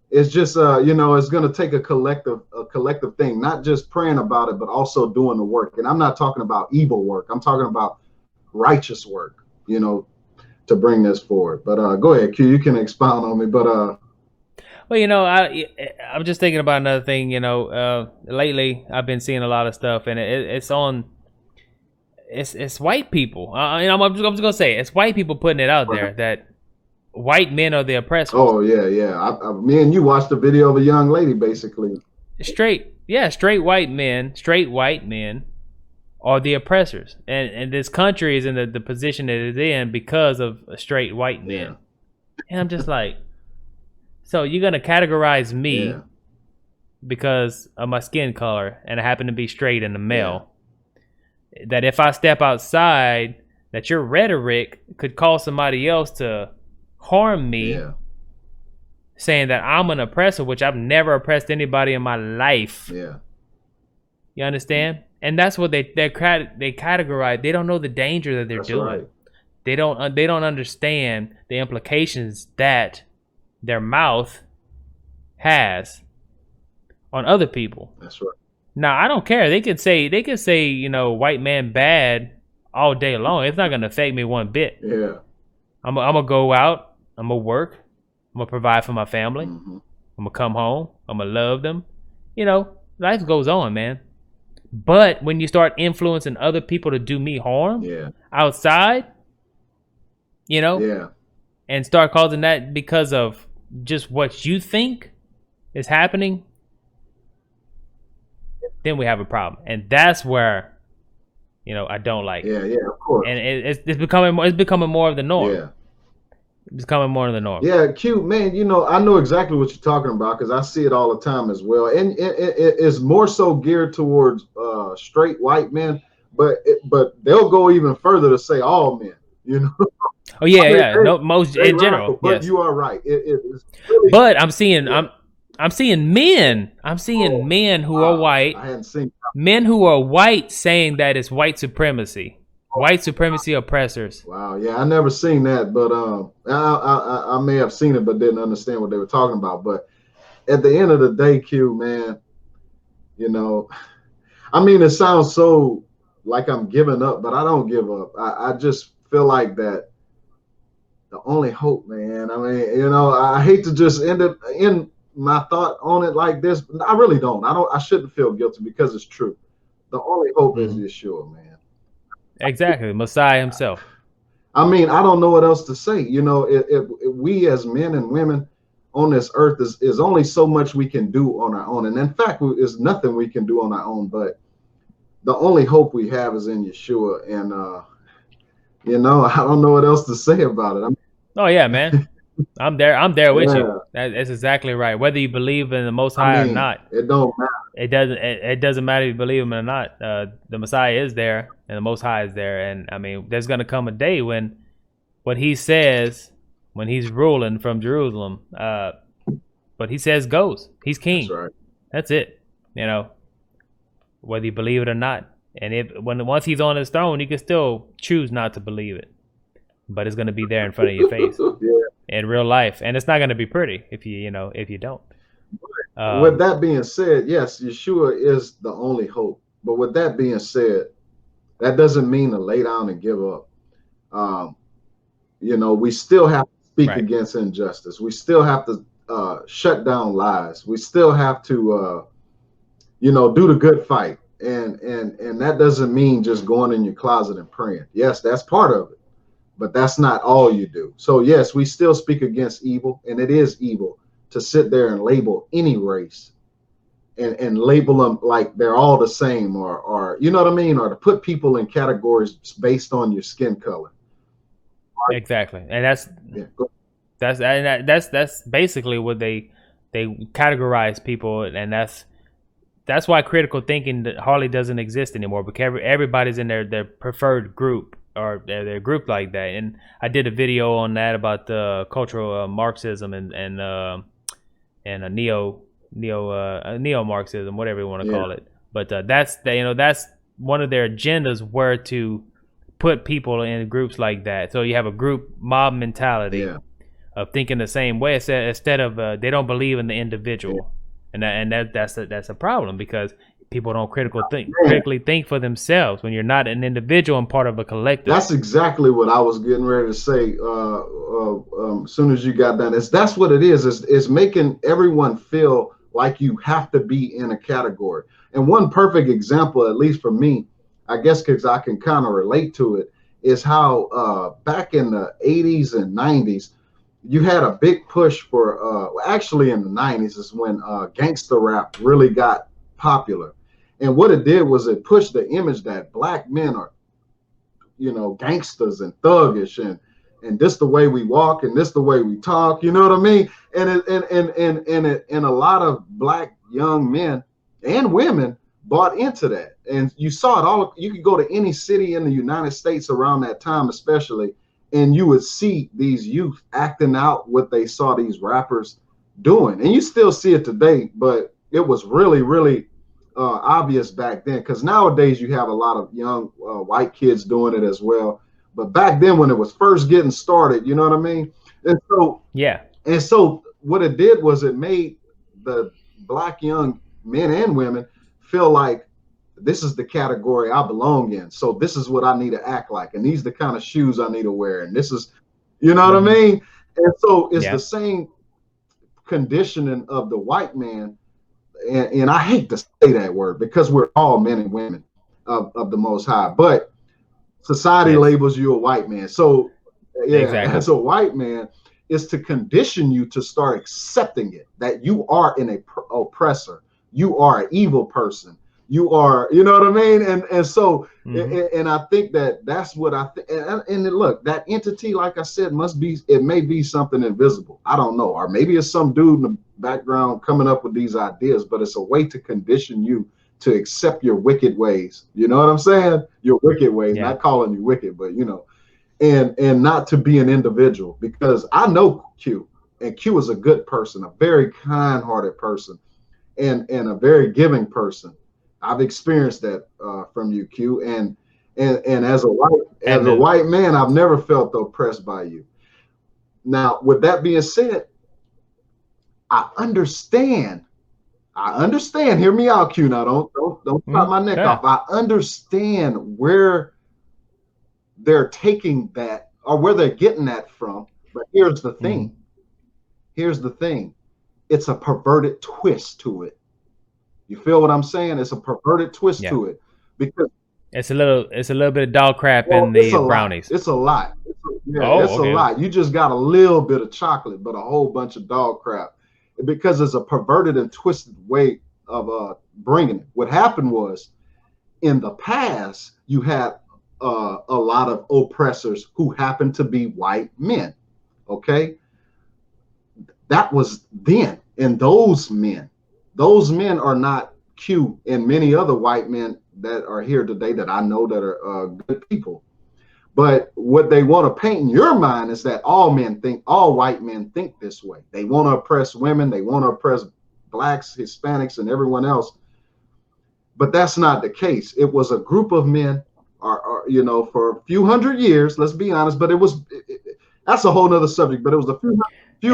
It's just, it's going to take a collective thing, not just praying about it, but also doing the work. And I'm not talking about evil work. I'm talking about righteous work, to bring this forward. But go ahead, Q, you can expound on me. But well, I'm just thinking about another thing. Lately I've been seeing a lot of stuff, and it's white people. I'm just gonna say it's white people putting it out there that white men are the oppressors. Oh yeah. Me and you watched the video of a young lady, basically. Straight white men are the oppressors, and this country is in the position that it's in because of straight white men. Yeah. And I'm just like, so you're gonna categorize me because of my skin color, and I happen to be straight and a male. Yeah. That if I step outside, that your rhetoric could cause somebody else to harm me, saying that I'm an oppressor, which I've never oppressed anybody in my life. Yeah, you understand? And that's what they categorize. They don't know the danger that they're doing. Right. They don't understand the implications that their mouth has on other people. That's right. Now, I don't care. They could say white man bad all day long. It's not going to affect me one bit. Yeah. I'm gonna go out. I'm gonna work. I'm gonna provide for my family. Mm-hmm. I'm gonna come home. I'm gonna love them. You know, life goes on, man. But when you start influencing other people to do me harm outside, you know, Yeah. and start causing that because of just what you think is happening, then we have a problem. And that's where, you know, I don't like it. Yeah, of course. And it's becoming more of the norm. Yeah. It's becoming more of the norm. Yeah, Q, man, you know, I know exactly what you're talking about because I see it all the time as well. And it's more so geared towards straight white men, but they'll go even further to say all men, you know. Oh yeah, yeah. No, most in general. But yes. You are right. It's really, but I'm seeing I'm seeing men. I'm seeing men who are white. I hadn't seen men who are white saying that it's white supremacy. White supremacy oppressors. Wow, yeah, I never seen that, but I may have seen it, but didn't understand what they were talking about. But at the end of the day, Q, man, you know, I mean, it sounds so like I'm giving up, but I don't give up. I just feel like that the only hope, man. I mean, you know, I hate to just end my thought on it like this, but I really don't. I shouldn't feel guilty because it's true. The only hope is Yeshua, man. Exactly, Messiah himself. I mean, I don't know what else to say. You know, if we as men and women on this earth is only so much we can do on our own. And in fact, there's nothing we can do on our own, but the only hope we have is in Yeshua. And, you know, I don't know what else to say about it. Oh, yeah, man. I'm there with you. That's exactly right. Whether you believe in the Most High or not, it don't matter. It doesn't matter if you believe him or not. The Messiah is there, and the Most High is there. And I mean, there's gonna come a day when what he says, when he's ruling from Jerusalem, what he says goes. He's king. That's right. That's it. You know, whether you believe it or not. And once he's on his throne, you can still choose not to believe it, but it's gonna be there in front of your face. In real life, and it's not going to be pretty if you don't. With that being said, yes, Yeshua is the only hope. But with that being said, that doesn't mean to lay down and give up. You know, we still have to speak against injustice. We still have to shut down lies. We still have to, you know, do the good fight. And that doesn't mean just going in your closet and praying. Yes, that's part of it. But that's not all you do. So yes, we still speak against evil, and it is evil to sit there and label any race and label them like they're all the same, or you know what I mean, or to put people in categories based on your skin color. Exactly, and that's basically what they categorize people, and that's why critical thinking hardly doesn't exist anymore, because everybody's in their preferred group. Or they're grouped like that. And I did a video on that about the cultural Marxism and a neo Marxism, whatever you want to call it. But that's one of their agendas, were to put people in groups like that. So you have a group mob mentality of thinking the same way, instead of they don't believe in the individual, and that's a problem, because people don't critically think for themselves when you're not an individual and part of a collective. That's exactly what I was getting ready to say. As soon as you got done, that's what it is. It's making everyone feel like you have to be in a category. And one perfect example, at least for me, I guess because I can kind of relate to it, is how back in the 80s and 90s, you had a big push for, actually in the 90s is when gangster rap really got popular. And what it did was it pushed the image that black men are, you know, gangsters and thuggish, and this the way we walk and this the way we talk, you know what I mean? And a lot of black young men and women bought into that. And you saw it all. You could go to any city in the United States around that time, especially, and you would see these youth acting out what they saw these rappers doing. And you still see it today, but it was really, really obvious back then, because nowadays you have a lot of young white kids doing it as well. But back then, when it was first getting started, you know what I mean? And so what it did was it made the black young men and women feel like this is the category I belong in. So this is what I need to act like, and these are the kind of shoes I need to wear, and this is, you know what I mean? And so it's the same conditioning of the white man, and I hate to say that word because we're all men and women of the Most High, but society labels you a white man. So yeah, exactly. As a white man, is to condition you to start accepting it, that you are an oppressor, you are an evil person, you are, you know what I mean? And so, and I think that's what I think. And look, that entity, like I said, it may be something invisible. I don't know. Or maybe it's some dude in the background coming up with these ideas, but it's a way to condition you to accept your wicked ways. You know what I'm saying? Your wicked ways, not calling you wicked, but you know, and not to be an individual, because I know Q, and Q is a good person, a very kind-hearted person, and a very giving person. I've experienced that from you, Q, and as a white man, I've never felt oppressed by you. Now, with that being said, I understand. Hear me out, Q. Now, don't chop my neck off. I understand where they're taking that, or where they're getting that from. But here's the thing. It's a perverted twist to it. You feel what I'm saying? It's a perverted twist to it, because it's a little bit of dog crap in the brownies. It's a lot. It's a lot. You just got a little bit of chocolate, but a whole bunch of dog crap, because it's a perverted and twisted way of bringing it. What happened was, in the past, you had a lot of oppressors who happened to be white men. Okay, that was then, and those men are not Q and many other white men that are here today that I know that are good people. But what they want to paint in your mind is that all white men think this way. They want to oppress women, they want to oppress blacks, Hispanics, and everyone else. But that's not the case. It was a group of men, you know, for a few hundred years, let's be honest, but that's a whole nother subject, but it was a few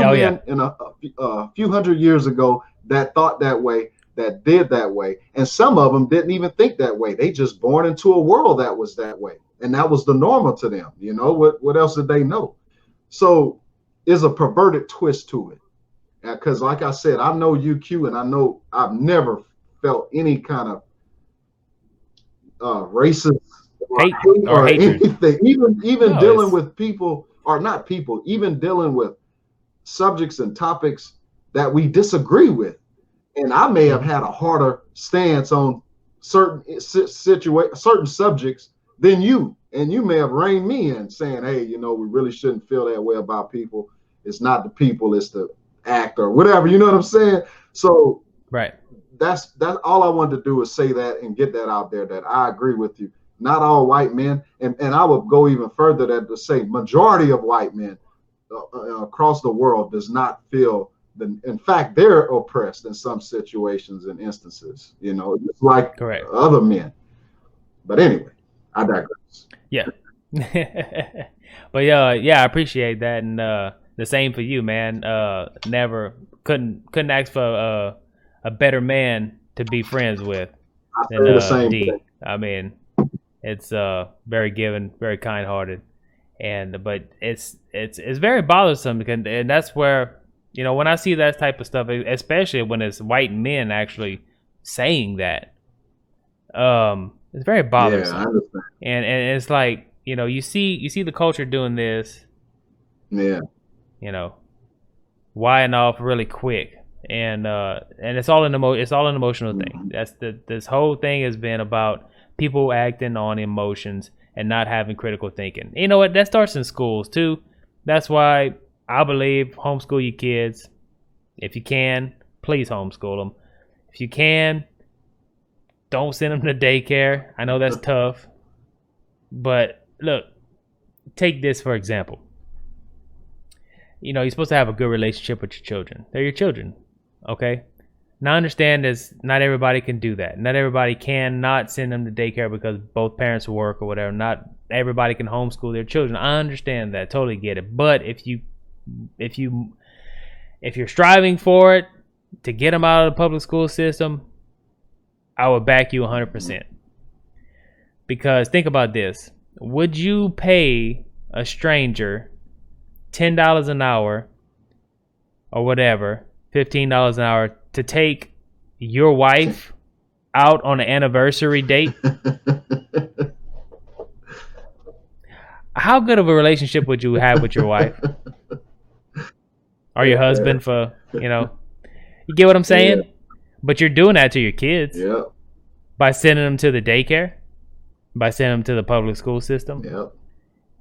men in a few hundred years ago that thought that way, that did that way. And some of them didn't even think that way. They just born into a world that was that way. And that was the normal to them. You know, what else did they know? So there's a perverted twist to it. Because like I said, I know UQ, and I know I've never felt any kind of racist hate or anything. Even dealing with people, or not people, even dealing with subjects and topics that we disagree with. And I may have had a harder stance on certain subjects than you. And you may have reined me in saying, hey, you know, we really shouldn't feel that way about people. It's not the people, it's the act or whatever. You know what I'm saying? So that's all I wanted to do, is say that and get that out there, that I agree with you. Not all white men, and I would go even further than to say majority of white men across the world does not feel in fact, they're oppressed in some situations and instances, you know, just like other men. But anyway, I digress. Yeah. But I appreciate that. And the same for you, man. Never couldn't ask for a better man to be friends with than D. Thing. I mean, it's very giving, very kind-hearted, but it's very bothersome, and that's where, you know, when I see that type of stuff, especially when it's white men actually saying that, it's very bothersome. Yeah, I understand. And it's like, you know, you see the culture doing this. Yeah. You know, whying off really quick, and it's all an emotional thing. That's this whole thing has been about people acting on emotions and not having critical thinking. You know what? That starts in schools too. That's why I believe homeschool your kids. If you can, please homeschool them. If you can, don't send them to daycare. I know that's tough. But look, take this for example. You know, you're supposed to have a good relationship with your children. They're your children, okay? Now, I understand not everybody can do that. Not everybody can not send them to daycare because both parents work or whatever. Not everybody can homeschool their children. I understand that, totally get it. But if you're striving for it to get them out of the public school system, I would back you 100%. Because think about this: would you pay a stranger $10 an hour or whatever, $15 an hour to take your wife out on an anniversary date, how good of a relationship would you have with your wife or your husband for, you get what I'm saying? Yeah. But you're doing that to your kids Yep. by sending them to the daycare, by sending them to the public school system. Yep.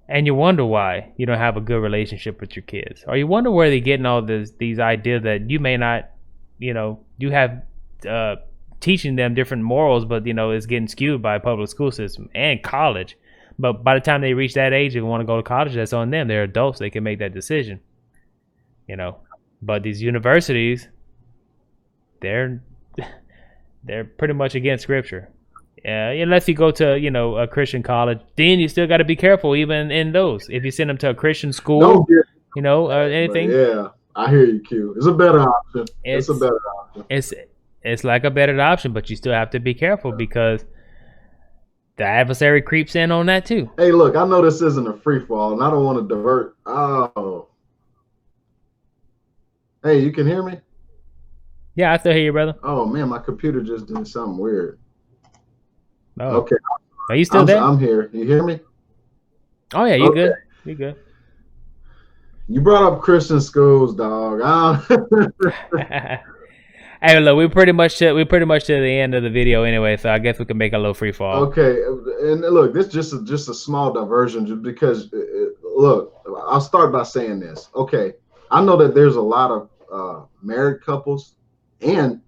And you wonder why you don't have a good relationship with your kids. Or you wonder where they're getting all these ideas that you may not, you have teaching them different morals, but, it's getting skewed by public school system and college. But by the time they reach that age, if they want to go to college, that's on them. They're adults. They can make that decision, But these universities, they're pretty much against scripture. Unless you go to, a Christian college, then you still got to be careful even in those. If you send them to a Christian school, anything. Yeah, I hear you, Q. It's a better option. It's a better option. It's like a better option, but you still have to be careful because the adversary creeps in on that too. Hey, look, I know this isn't a free fall, and I don't want to divert. Oh. Hey, you can hear me? Yeah, I still hear you, brother. Oh, man, my computer just did something weird. Oh. Okay. Are you still there? I'm here. You hear me? Oh, yeah, you good. You good. You brought up Christian schools, dog. Hey, look, we're pretty much to the end of the video anyway, so I guess we can make a little free fall. Okay, and look, this is just a small diversion, just because. Look, I'll start by saying this. Okay, I know that there's a lot of married couples and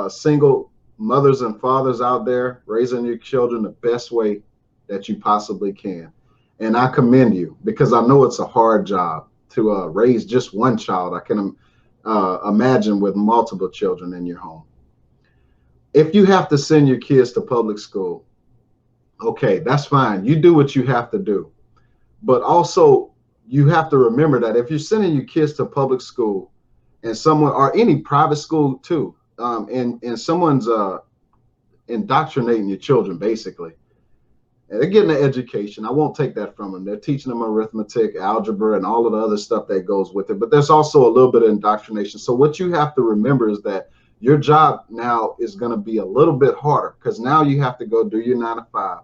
single mothers and fathers out there raising your children the best way that you possibly can, and I commend you because I know it's a hard job to raise just one child. I can imagine with multiple children in your home. If you have to send your kids to public school, okay, that's fine. You do what you have to do. But also, you have to remember that if you're sending your kids to public school and someone, or any private school too, and someone's indoctrinating your children, basically, and they're getting an education. I won't take that from them. They're teaching them arithmetic, algebra, and all of the other stuff that goes with it. But there's also a little bit of indoctrination. So what you have to remember is that your job now is going to be a little bit harder because now you have to go do your 9 to 5.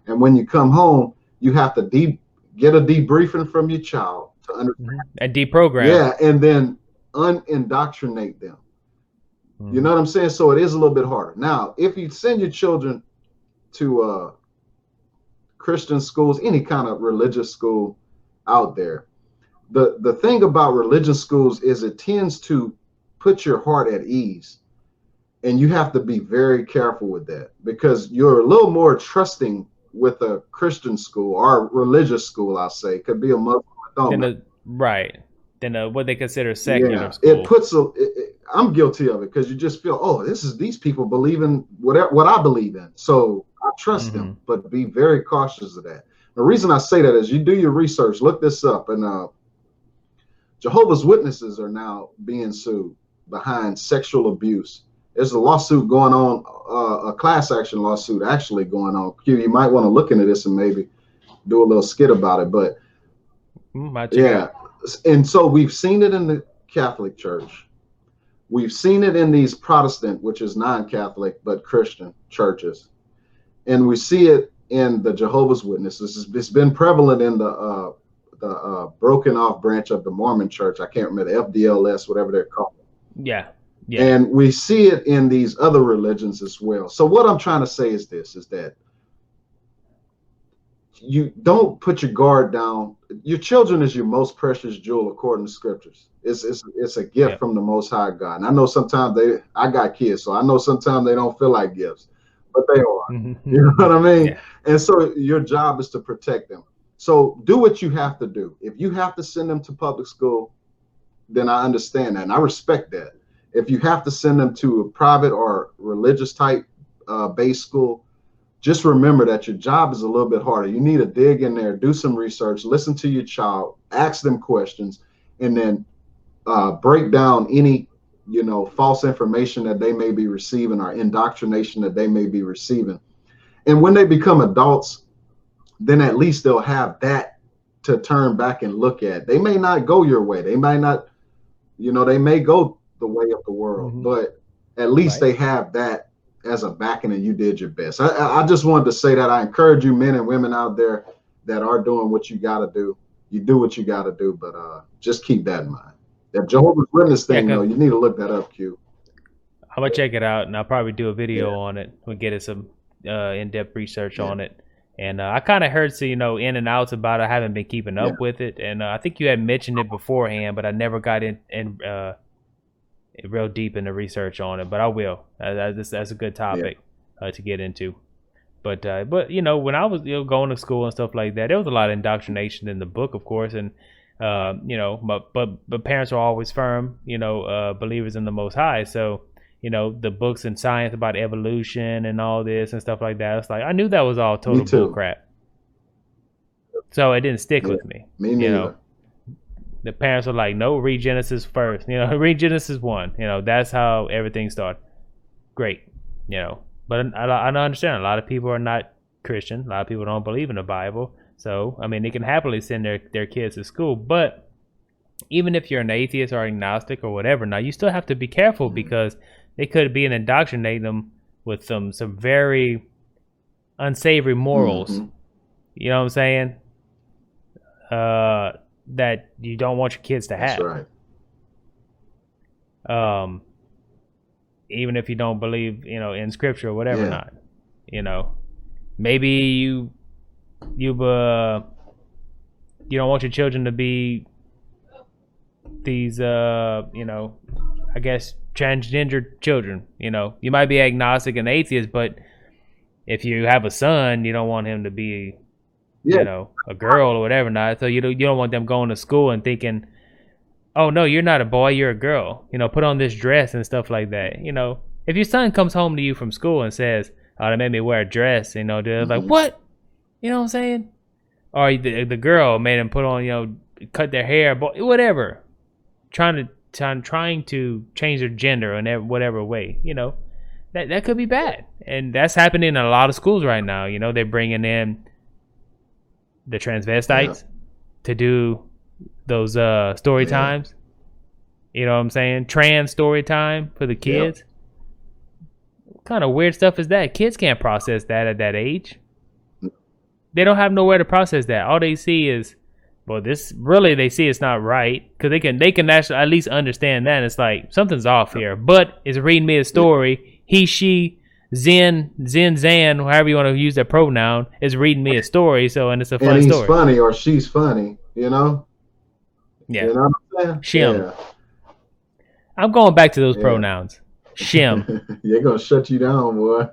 And when you come home, you have to get a debriefing from your child to understand. And deprogram. Yeah, and then unindoctrinate them. You know what I'm saying? So it is a little bit harder. Now, if you send your children to Christian schools, any kind of religious school out there, the thing about religious schools is it tends to put your heart at ease. And you have to be very careful with that because you're a little more trusting with a Christian school or religious school, I'll say. It could be a Muslim. Than what they consider secular school. It puts I'm guilty of it because you just feel, oh, these people believe in what I believe in. So I trust them, but be very cautious of that. The reason I say that is you do your research, look this up, and Jehovah's Witnesses are now being sued behind sexual abuse. There's a lawsuit going on, a class action lawsuit actually going on. Q, you might want to look into this and maybe do a little skit about it. But yeah, and so we've seen it in the Catholic Church. We've seen it in these Protestant, which is non-Catholic but Christian churches, and we see it in the Jehovah's Witnesses. It's been prevalent in the broken off branch of the Mormon Church. I can't remember, the FDLS, whatever they're called. Yeah. And we see it in these other religions as well. So what I'm trying to say is this, is that you don't put your guard down. Your children is your most precious jewel according to scriptures. It's a gift from the Most High God. And I know sometimes I got kids, so I know sometimes they don't feel like gifts, but they are. You know what I mean? Yeah. And so your job is to protect them. So do what you have to do. If you have to send them to public school, then I understand that and I respect that. If you have to send them to a private or religious type base school, just remember that your job is a little bit harder. You need to dig in there, do some research, listen to your child, ask them questions, and then break down any, false information that they may be receiving or indoctrination that they may be receiving. And when they become adults, then at least they'll have that to turn back and look at. They may not go your way. They might not, they may go the way of the world, Mm-hmm. but at least Right. they have that as a backing, and you did your best. I just wanted to say that I encourage you, men and women out there that are doing what you got to do. You do what you got to do, but just keep that in mind. That Jehovah's Witness Yeah, thing, though, because you need to look that up, Q. I'm gonna check it out, and I'll probably do a Yeah, video on it. We'll get it some in-depth research yeah, on it. And I kind of heard some, in and outs about it. I haven't been keeping yeah. up with it, and I think you had mentioned it beforehand, but I never got in real deep in the research on it. But I will. That's a good Yeah. topic to get into. But when I was going to school and stuff like that, there was a lot of indoctrination in the book, of course, and but parents are always firm, believers in the Most High. So the books and science about evolution and all this and stuff like that. It's like I knew that was all Me total bull too. crap. So it didn't stick Yeah, with me. me You know, neither. the parents were like, "No, read Genesis first. Read Genesis 1. That's how everything started." Great. But I understand a lot of people are not Christian. A lot of people don't believe in the Bible. So I mean, they can happily send their kids to school. But even if you're an atheist or agnostic or whatever, now you still have to be careful because they could be indoctrinating them with some very unsavory morals. Mm-hmm. You know what I'm saying? That you don't want your kids to That's have. right. Even if you don't believe, in scripture or whatever, Yeah. not. Maybe you don't want your children to be these I guess transgender children. You might be agnostic and atheist, but if you have a son, you don't want him to be Yeah. a girl or whatever, not. So you don't want them going to school and thinking, oh no, you're not a boy, you're a girl. Put on this dress and stuff like that. If your son comes home to you from school and says, "Oh, they made me wear a dress," they're like, Mm-hmm. "What?" You know what I'm saying? Or the girl made them put on, cut their hair, whatever. Trying to change their gender in whatever way. That could be bad, and that's happening in a lot of schools right now. They're bringing in the Yeah. transvestites to do those story Yeah. times. You know what I'm saying? Trans story time for the Yeah. kids. What kind of weird stuff is that? Kids can't process that at that age. They don't have nowhere to process that. All they see is, well, this really they see it's not right because they can actually at least understand that. And it's like something's off here. But it's reading me a story. He, she, Zan, however you want to use that pronoun, is reading me a story. So and it's a And fun he's story. funny or she's funny, You know Yeah, what I'm saying? Shim. I'm going back to those Yeah. pronouns. Shim. You're gonna shut you down, boy.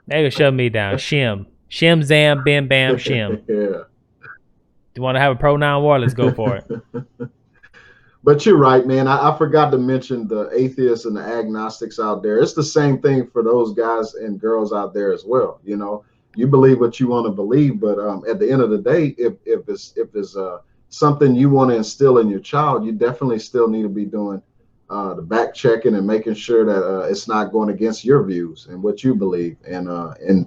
They gonna shut me down. Shim. Shim, zam, bam, bam, shim. Yeah. You want to have a pronoun war? Let's go for it. But you're right, man. I forgot to mention the atheists and the agnostics out there. It's the same thing for those guys and girls out there as well. You believe what you want to believe, but at the end of the day, if it's something you want to instill in your child, you definitely still need to be doing the back checking and making sure that it's not going against your views and what you believe, and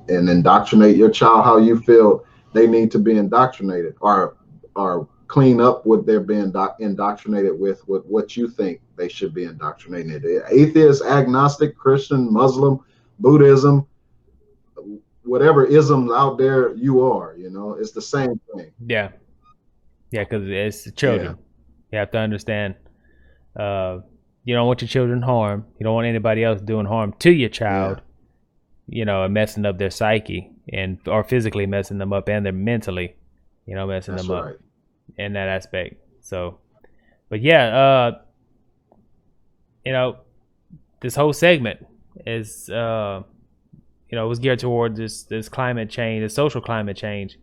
indoctrinate your child how you feel they need to be indoctrinated, or clean up what they're being indoctrinated with what you think they should be indoctrinated. Atheist, agnostic, Christian, Muslim, Buddhism, whatever isms out there you are, it's the same thing. Yeah, because it's the children. You have to understand. You don't want your children harmed. You don't want anybody else doing harm to your child. And messing up their psyche or physically messing them up, and they're mentally, messing That's them right. up in that aspect. So, but yeah, this whole segment is, was geared towards this climate change, this social climate change,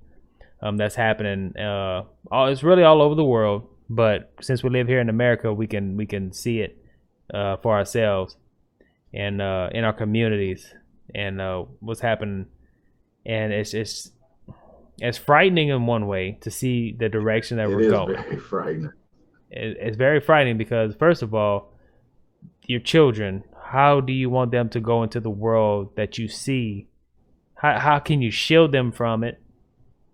that's happening. It's really all over the world, but since we live here in America, we can see it for ourselves and in our communities and what's happening. And it's frightening in one way to see the direction that we're going. It is very frightening. It's very frightening because, first of all, your children, how do you want them to go into the world that you see? How can you shield them from it?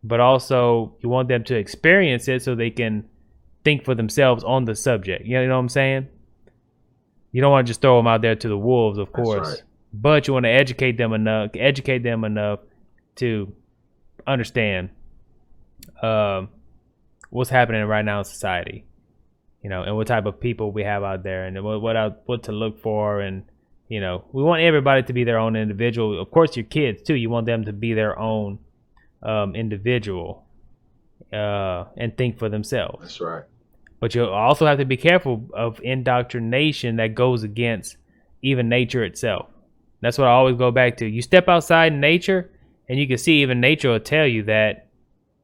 But also, you want them to experience it so they can think for themselves on the subject. You know what I'm saying? You don't want to just throw them out there to the wolves, of That's course, right. but you want to educate them enough to understand what's happening right now in society, and what type of people we have out there, and what to look for, and we want everybody to be their own individual. Of course, your kids too. You want them to be their own individual and think for themselves. That's right. But you also have to be careful of indoctrination that goes against even nature itself. That's what I always go back to. You step outside in nature, and you can see even nature will tell you that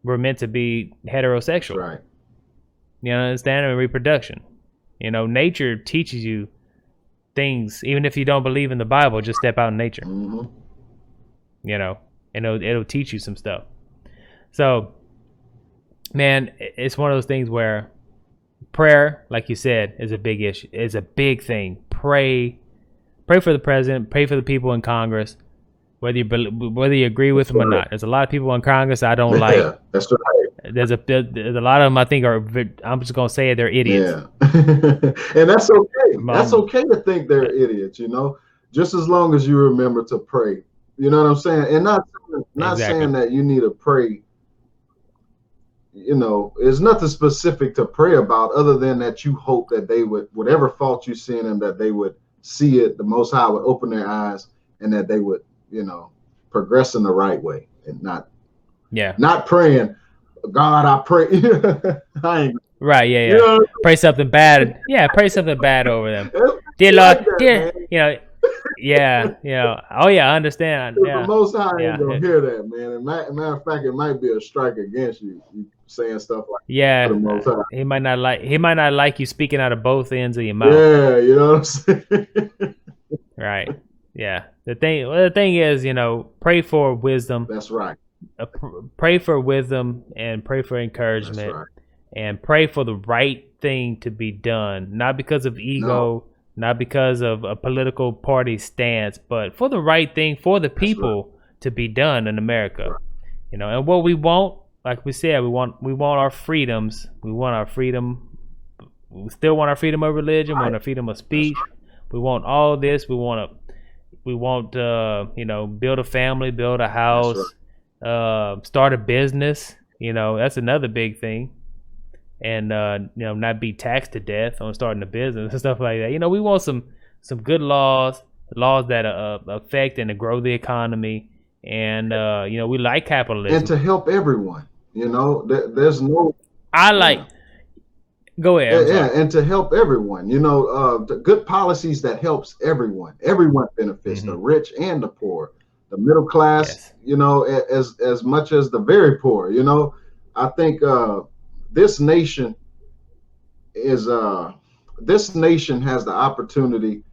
we're meant to be heterosexual. That's right. You understand? And reproduction. Nature teaches you things, even if you don't believe in the Bible. Just step out in nature. Mm-hmm. And it'll teach you some stuff. So, man, it's one of those things where prayer, like you said, is a big issue. Is a big thing. Pray for the president. Pray for the people in Congress, whether you agree with them or not. There's a lot of people in Congress I don't like. Yeah, that's right. There's a lot of them I think are. I'm just gonna say it, they're idiots. Yeah, and that's okay. That's okay to think they're idiots. Just as long as you remember to pray. You know what I'm saying? And not Exactly. saying that you need to pray. There's nothing specific to pray about other than that you hope that they would, whatever fault you see in them, that they would see it, the Most High would open their eyes, and that they would, progress in the right way, and not praying, God, I pray. I ain't, right, yeah. Pray something bad. Yeah, pray something bad over them. Dear Lord, that, dear, oh yeah, I understand. Yeah. The Most High ain't gonna hear that, man. And matter of fact, it might be a strike against you saying stuff like yeah. The Most High. He might not like you speaking out of both ends of your mouth. Yeah, you know what I'm saying. Right. Yeah. The thing is, pray for wisdom. That's right. Pray for wisdom and pray for encouragement. That's right. And pray for the right thing to be done, not because of ego, not because of a political party stance, but for the right thing for the people to be done in America. Right. And what we want, like we said, we want our freedoms. We want our freedom. We still want our freedom of religion. We want our freedom of speech. We want all this. We want build a family, build a house, start a business. That's another big thing. And not be taxed to death on starting a business and stuff like that. We want some good laws that affect and to grow the economy. And we like capitalism. And to help everyone. There's no. I like. Go ahead. Yeah, and to help everyone. The good policies that helps everyone. Everyone benefits, the rich and the poor, the middle class. Yes. As much as the very poor. I think. This nation has the opportunity.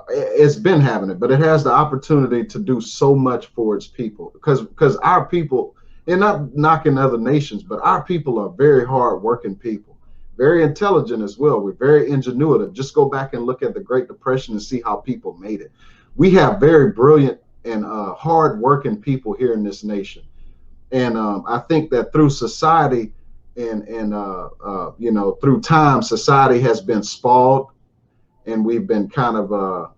It's been having it, but it has the opportunity to do so much for its people because our people, and not knocking other nations, but our people are very hard-working people, very intelligent as well. We're very ingenuitive. Just go back and look at the Great Depression and see how people made it. We have very brilliant and hard-working people here in this nation, and I think that through society. And through time, society has been spoiled, and we've been kind of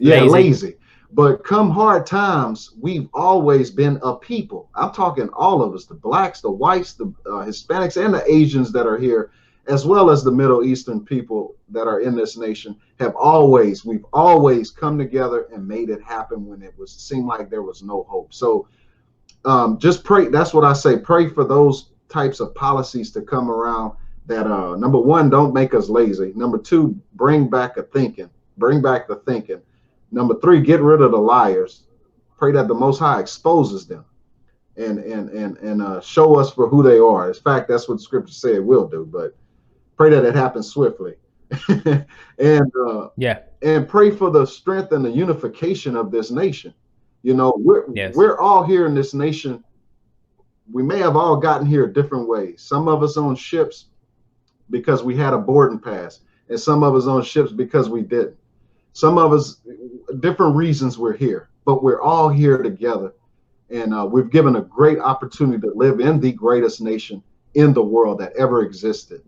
lazy. But come hard times, we've always been a people. I'm talking all of us: the blacks, the whites, the Hispanics, and the Asians that are here, as well as the Middle Eastern people that are in this nation. We've always come together and made it happen when it seemed like there was no hope. So just pray. That's what I say. Pray for those types of policies to come around that number one, don't make us lazy. Number two, bring back the thinking. Number three, get rid of the liars. Pray that the Most High exposes them and show us for who they are. In fact, that's what Scripture said it will do, but pray that it happens swiftly. And pray for the strength and the unification of this nation. We're all here in this nation. We may have all gotten here different ways. Some of us on ships because we had a boarding pass, and some of us on ships because we didn't. Some of us, different reasons we're here, but we're all here together. And we've given a great opportunity to live in the greatest nation in the world that ever existed.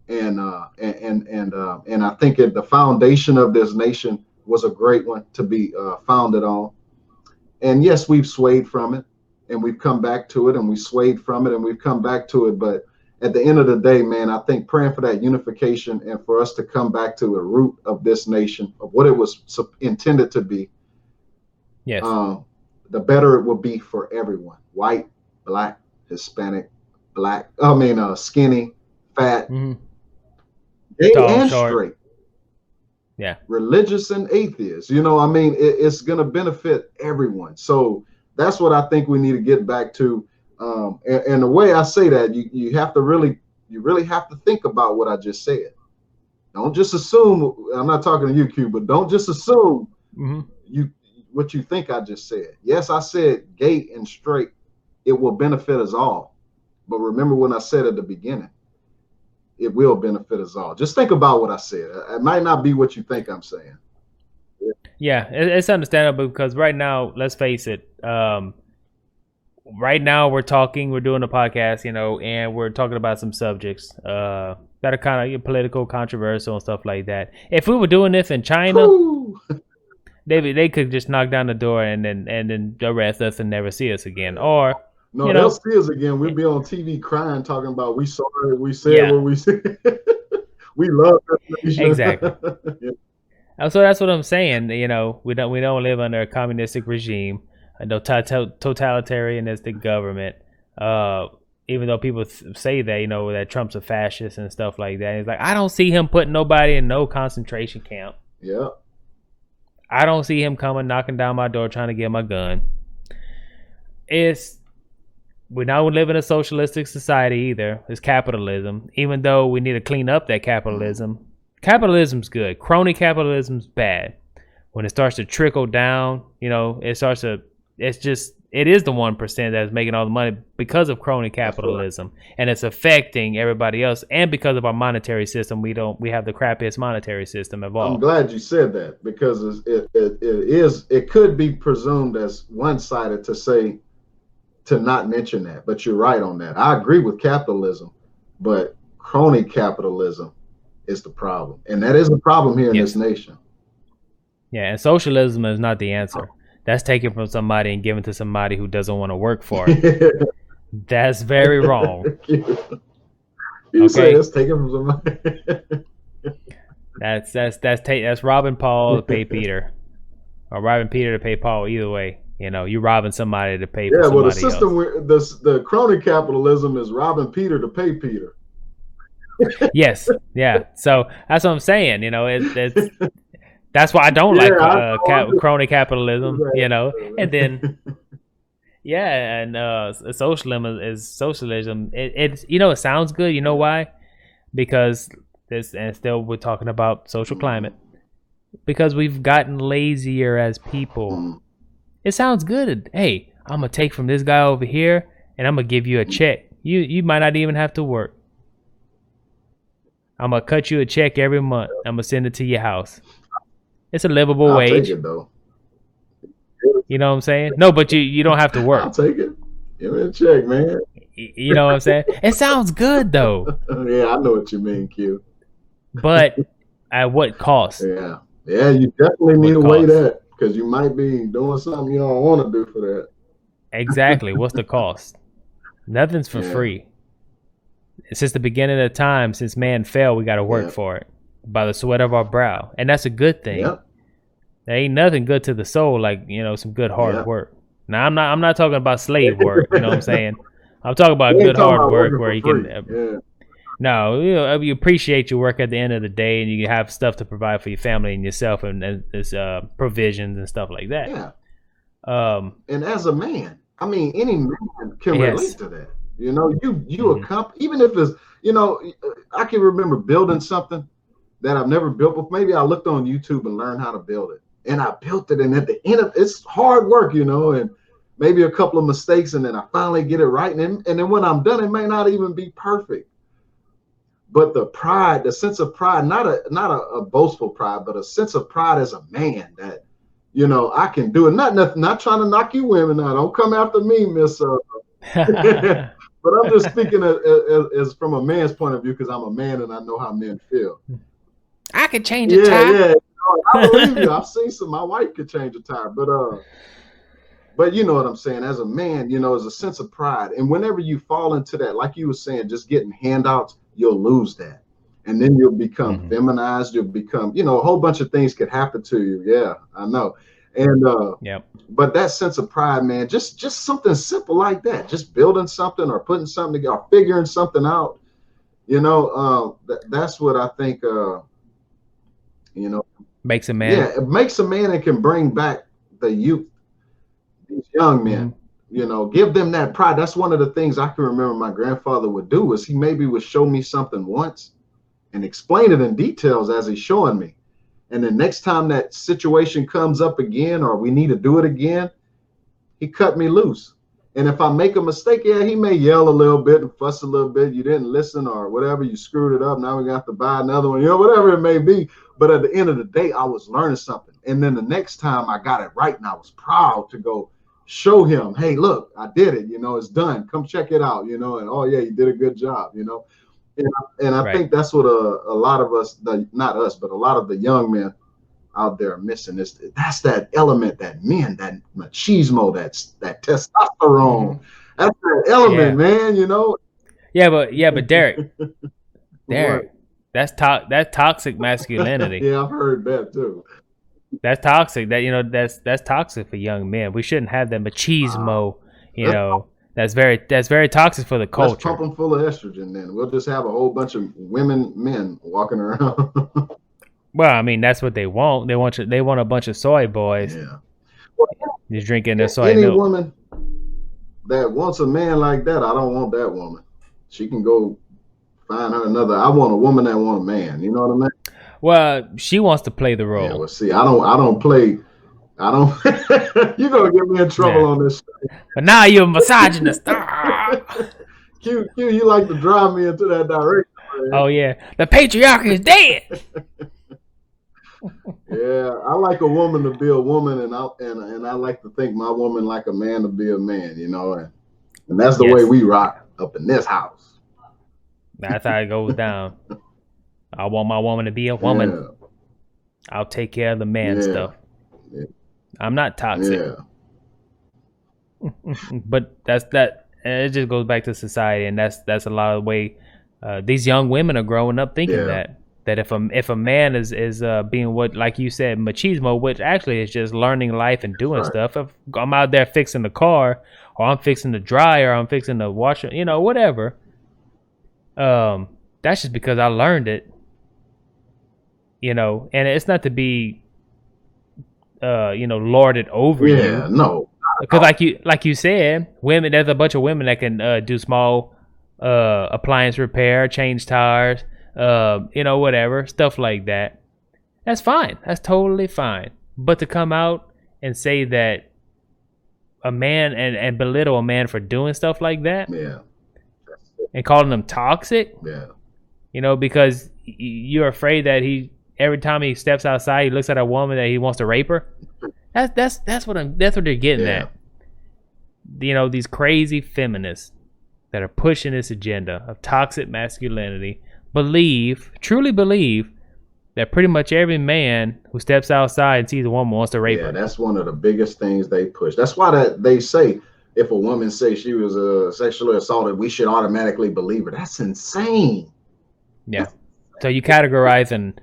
And I think the foundation of this nation was a great one to be founded on. And yes, we've swayed from it, and we've come back to it, and we swayed from it, and we've come back to it. But at the end of the day, man, I think praying for that unification and for us to come back to the root of this nation, of what it was intended to be, Yes. The better it will be for everyone: white, black, Hispanic, skinny, fat, gay, Tall, and short. straight. Yeah. Religious and atheists. It's going to benefit everyone. So that's what I think we need to get back to. And the way I say that, you really have to think about what I just said. Don't just assume. I'm not talking to you, Q, but don't just assume what you think I just said. Yes, I said gay and straight. It will benefit us all. But remember when I said at the beginning, it will benefit us all. Just think about what I said. It might not be what you think I'm saying. Yeah, it's understandable because right now, let's face it, right now we're doing a podcast, and we're talking about some subjects that are kind of political, controversial, and stuff like that. If we were doing this in China, they could just knock down the door and then arrest us and never see us again. Or they'll see us again. We'll be on TV crying, talking about we sorry, we said what we said. We love that nation. Exactly. So that's what I'm saying. We don't live under a communistic regime, no totalitarianistic government. Even though people say that that Trump's a fascist and stuff like that, it's like I don't see him putting nobody in no concentration camp. Yeah. I don't see him coming knocking down my door trying to get my gun. We now live in a socialistic society either. It's capitalism. Even though we need to clean up that capitalism. Capitalism's good. Crony capitalism's bad. When it starts to trickle down, it is the 1% that's making all the money because of crony capitalism. Right. And it's affecting everybody else. And because of our monetary system, we have the crappiest monetary system of all. I'm glad you said that because it could be presumed as one-sided to not mention that, but you're right on that. I agree with capitalism, but crony capitalism is the problem, and that is a problem here in this nation. Yeah, and socialism is not the answer. That's taken from somebody and given to somebody who doesn't want to work for it. That's very wrong. You say it's taken from somebody. That's robbing Paul to pay Peter, or robbing Peter to pay Paul. Either way. You're robbing somebody to pay for somebody else. Yeah, well, the system, the crony capitalism is robbing Peter to pay Peter. Yes, yeah. So that's what I'm saying. That's why I don't like crony capitalism. Right. And then socialism is socialism. It sounds good. You know why? Because still we're talking about social climate. Because we've gotten lazier as people. It sounds good. Hey, I'm going to take from this guy over here, and I'm going to give you a check. You might not even have to work. I'm going to cut you a check every month. I'm going to send it to your house. It's a livable wage. I'll take it, though. You know what I'm saying? No, but you don't have to work. I'll take it. Give me a check, man. You know what I'm saying? It sounds good, though. Yeah, I know what you mean, Q. But at what cost? Yeah, you definitely need to weigh that. Because you might be doing something you don't want to do for that. Exactly. What's the cost? Nothing's for free. Since the beginning of time, since man fell, we got to work for it by the sweat of our brow. And that's a good thing. Yep. There ain't nothing good to the soul like, some good hard work. Now, I'm not talking about slave work. You know what I'm saying? I'm talking about good hard work where you can... No, you appreciate your work at the end of the day, and you have stuff to provide for your family and yourself, and provisions and stuff like that. Yeah. And as a man, any man can relate to that. Even if it's, I can remember building something that I've never built before. Maybe I looked on YouTube and learned how to build it, and I built it. And at the end of it's hard work, and maybe a couple of mistakes, and then I finally get it right. And then when I'm done, it may not even be perfect. But the pride, the sense of pride, not a boastful pride, but a sense of pride as a man that, I can do it. Not trying to knock you women out. Don't come after me, Miss. But I'm just speaking as from a man's point of view because I'm a man and I know how men feel. I could change a tire. Yeah. I believe you. I've seen some. My wife could change a tire, but you know what I'm saying. As a man, you know, there's a sense of pride, and whenever you fall into that, like you were saying, just getting handouts, you'll lose that, and then you'll become feminized. You'll become, you know, a whole bunch of things could happen to you. Yeah, I know. And but that sense of pride, man, just something simple like that, just building something or putting something together, or figuring something out. You know, that's what I think. You know, makes a man. Yeah, it makes a man and can bring back the youth, these young men. You know, give them that pride. That's one of the things I can remember my grandfather would do was he maybe would show me something once and explain it in details as he's showing me. And the next time that situation comes up again or we need to do it again, he cut me loose. And if I make a mistake, yeah, he may yell a little bit and fuss a little bit. You didn't listen or whatever. You screwed it up. Now we got to buy another one, you know, whatever it may be. But at the end of the day, I was learning something. And then the next time I got it right and I was proud to go show him, hey, look, I did it. You know, it's done. Come check it out, you know, and oh, yeah, you did a good job, you know. And I think that's what a lot of us, not us, but a lot of the young men out there are missing. That's that element, that men, that machismo, that testosterone. That's that element, man, you know. Yeah, but Derek, that's toxic masculinity. Yeah, I've heard that too. That's toxic. That, you know, that's toxic for young men. We shouldn't have that machismo, you know. That's very toxic for the culture. Let's pump them full of estrogen. Then we'll just have a whole bunch of men walking around. Well, I mean, that's what they want. They want a bunch of soy boys. Yeah, just drinking their soy milk. Any woman that wants a man like that, I don't want that woman. She can go find her another. I want a woman that wants a man. You know what I mean? Well, she wants to play the role. Yeah, well, see, I don't play. I don't. You're gonna get me in trouble on this show. But now you're a misogynist. Q, you like to drive me into that direction, man. Oh yeah, the patriarchy is dead. Yeah, I like a woman to be a woman, and I like to think my woman like a man to be a man, you know, and that's the way we rock up in this house. That's how it goes down. I want my woman to be a woman. Yeah. I'll take care of the man stuff. Yeah. I'm not toxic. But that. It just goes back to society, and that's a lot of the way these young women are growing up thinking that if a man is being what, like you said, machismo, which actually is just learning life and doing stuff. If I'm out there fixing the car, or I'm fixing the dryer, or I'm fixing the washer, you know, whatever. That's just because I learned it, you know, and it's not to be, you know, lorded over you. Yeah, no. Because like you said, women. There's a bunch of women that can do small appliance repair, change tires, you know, whatever stuff like that. That's fine. That's totally fine. But to come out and say that a man and belittle a man for doing stuff like that, and calling them toxic, you know, because you're afraid that every time he steps outside, he looks at a woman that he wants to rape her. That's what they're getting at. You know, these crazy feminists that are pushing this agenda of toxic masculinity truly believe that pretty much every man who steps outside and sees a woman wants to rape her. Yeah, that's one of the biggest things they push. That's why they say if a woman says she was sexually assaulted, we should automatically believe her. That's insane. Yeah. So you categorizing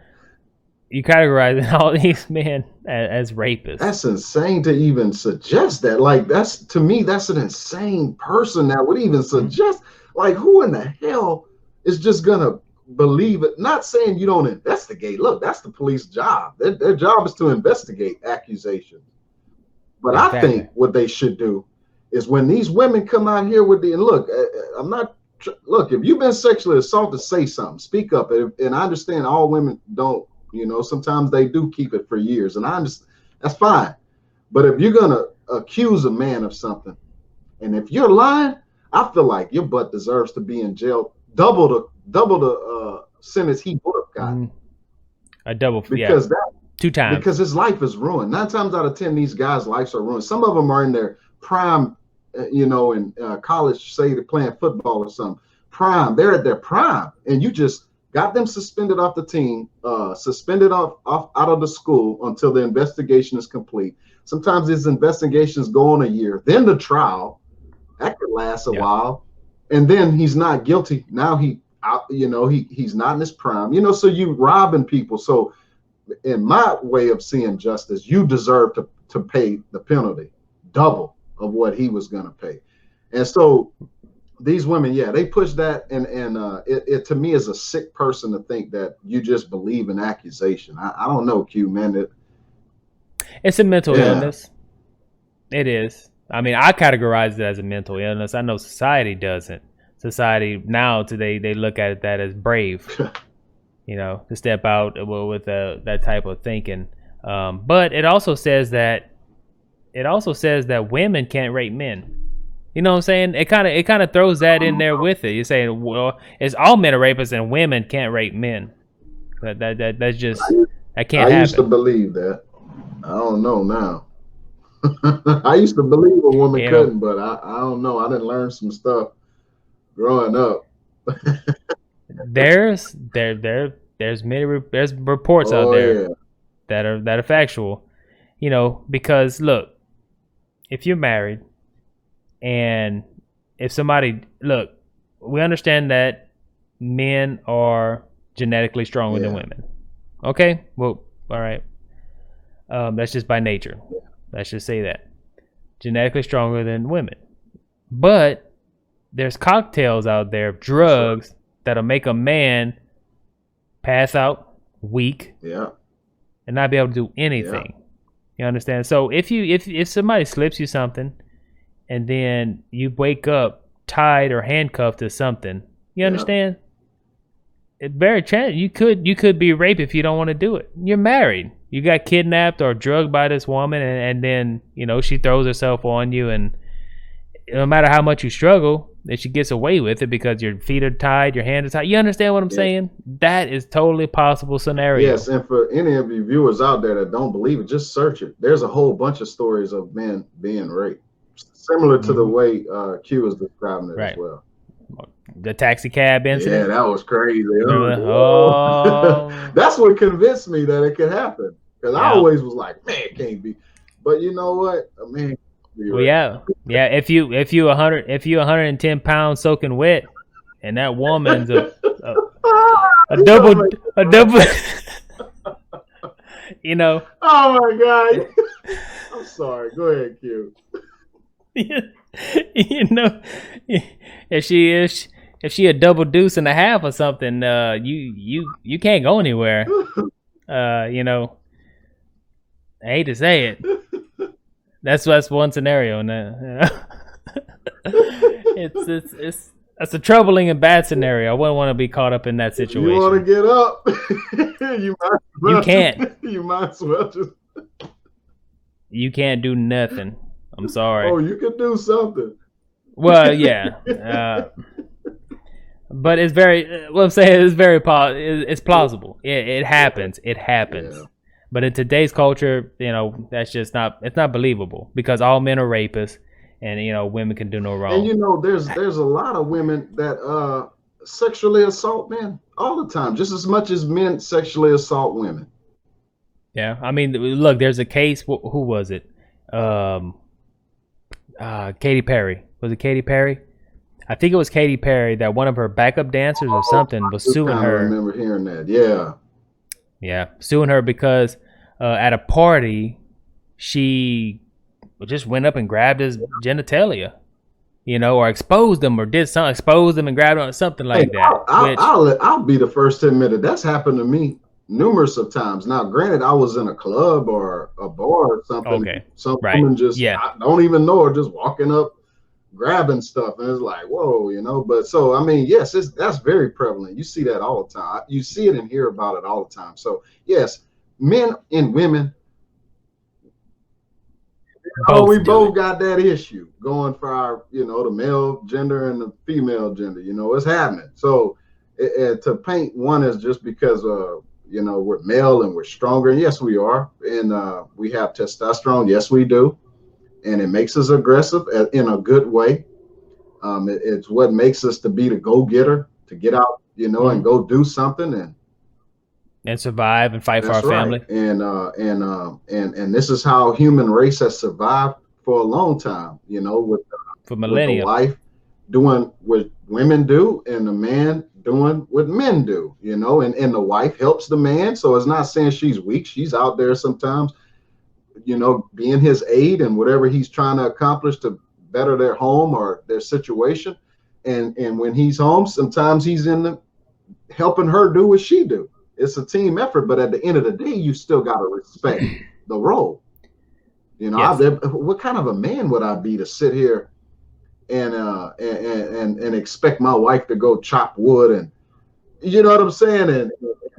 all these men as rapists. That's insane to even suggest that. Like, to me, that's an insane person that would even suggest. Like, who in the hell is just gonna believe it? Not saying you don't investigate. Look, that's the police job. Their job is to investigate accusations. But I think what they should do is when these women come out here with look, if you've been sexually assaulted, say something, speak up. And I understand all women don't. You know, sometimes they do keep it for years, and that's fine. But if you're gonna accuse a man of something, and if you're lying, I feel like your butt deserves to be in jail, double the sentence he would have gotten. A double, because 2 times. Because his life is ruined. 9 times out of 10, these guys' lives are ruined. Some of them are in their prime you know, in college, say they're playing football or something, prime, they're at their prime, and you just got them suspended off the team, suspended off out of the school until the investigation is complete. Sometimes these investigations go on a year, then the trial that could last a while, and then he's not guilty. Now he's not in his prime, you know. So you robbing people. So in my way of seeing justice, you deserve to pay the penalty, double of what he was going to pay. And so these women, they push that, and it to me is a sick person to think that you just believe in accusation. I don't know, Q, man. It's a mental illness. It is. I mean, I categorize it as a mental illness. I know society doesn't. Society now today, they look at that as brave, you know, to step out with that type of thinking. But it also says that women can't rape men. You know what I'm saying? It kind of throws that in there with it. You're saying, well, it's all men are rapists and women can't rape men. That's just that can't happen. I used to believe that. I don't know now. I used to believe a woman couldn't, but I don't know. I didn't learn some stuff growing up. there's reports out there that are factual. You know, because look, if you're married and if somebody we understand that men are genetically stronger than women. Okay, well, all right. That's just by nature. Let's just say that. Genetically stronger than women. But there's cocktails out there of drugs that'll make a man pass out, weak, and not be able to do anything. You understand? So if somebody slips you something and then you wake up tied or handcuffed to something, you understand? It's very chance you could be raped if you don't want to do it. You're married. You got kidnapped or drugged by this woman, and then, you know, she throws herself on you, and no matter how much you struggle, that she gets away with it because your feet are tied, your hands are tied. You understand what I'm saying? That is totally possible scenario. Yes, and for any of you viewers out there that don't believe it, just search it. There's a whole bunch of stories of men being raped, similar to the way Q is describing it as well. The taxi cab incident. Yeah, that was crazy. That's what convinced me that it could happen. Because I always was like, man, it can't be. But you know what, man. Well, yeah. If you 110 pounds soaking wet, and that woman's a double. You know. Oh my God. I'm sorry. Go ahead, Q. You know, if she a double deuce and a half or something, you can't go anywhere. You know, I hate to say it. That's one scenario. It's a troubling and bad scenario. I wouldn't want to be caught up in that situation. You want to get up? You can't. You might as well just. You can't do nothing. I'm sorry. Oh, you can do something. Well, yeah. But it's very. What I'm saying is very. It's plausible. It happens. It happens. Yeah. But in today's culture, you know, that's just not. It's not believable because all men are rapists, and you know, women can do no wrong. And you know, there's a lot of women that sexually assault men all the time, just as much as men sexually assault women. Yeah, I mean, look, there's a case. Who was it? Katy Perry. Was it Katy Perry? I think it was Katy Perry that one of her backup dancers or something was suing her. I remember hearing that. Yeah. Yeah, suing her because at a party she just went up and grabbed his genitalia, you know, or exposed them or did something, exposed them and grabbed them, something like that. I'll be the first to admit it. That's happened to me numerous of times. Now, granted, I was in a club or a bar or something. Okay. Some woman just, I don't even know her, just walking up, grabbing stuff, and it's like, whoa, you know. But so, I mean, yes, that's very prevalent. You see that all the time. You see it and hear about it all the time. So, yes, men and women, we both got that issue going for our, you know, the male gender and the female gender. You know, it's happening. So, to paint one as just because you know, we're male and we're stronger. And yes, we are. And we have testosterone. Yes, we do. and it makes us aggressive in a good way. It's what makes us to be the go-getter, to get out, and go do something and survive and fight for our family. Right. And this is how human race has survived for a long time, for millennia. With the wife doing what women do and the man doing what men do, and the wife helps the man. So it's not saying she's weak. She's out there sometimes, being his aid and whatever he's trying to accomplish to better their home or their situation. And when he's home, sometimes he's helping her do what she do. It's a team effort, but at the end of the day, you still got to respect the role. Yes. What kind of a man would I be to sit here and expect my wife to go chop wood and, you know what I'm saying? And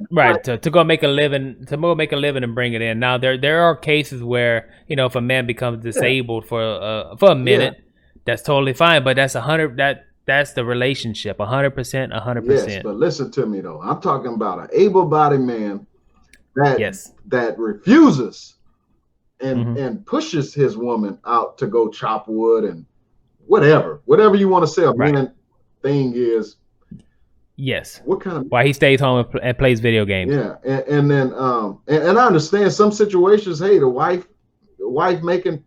right, to go make a living, and bring it in. Now there are cases where, if a man becomes disabled for a minute, that's totally fine. But that's that's the relationship, 100%, 100%. Yes, but listen to me though. I'm talking about an able-bodied man that refuses and pushes his woman out to go chop wood and whatever you want to say. A man thing is. Yes. What kind of? Why he stays home and plays video games? Yeah, and then and I understand some situations. Hey, the wife making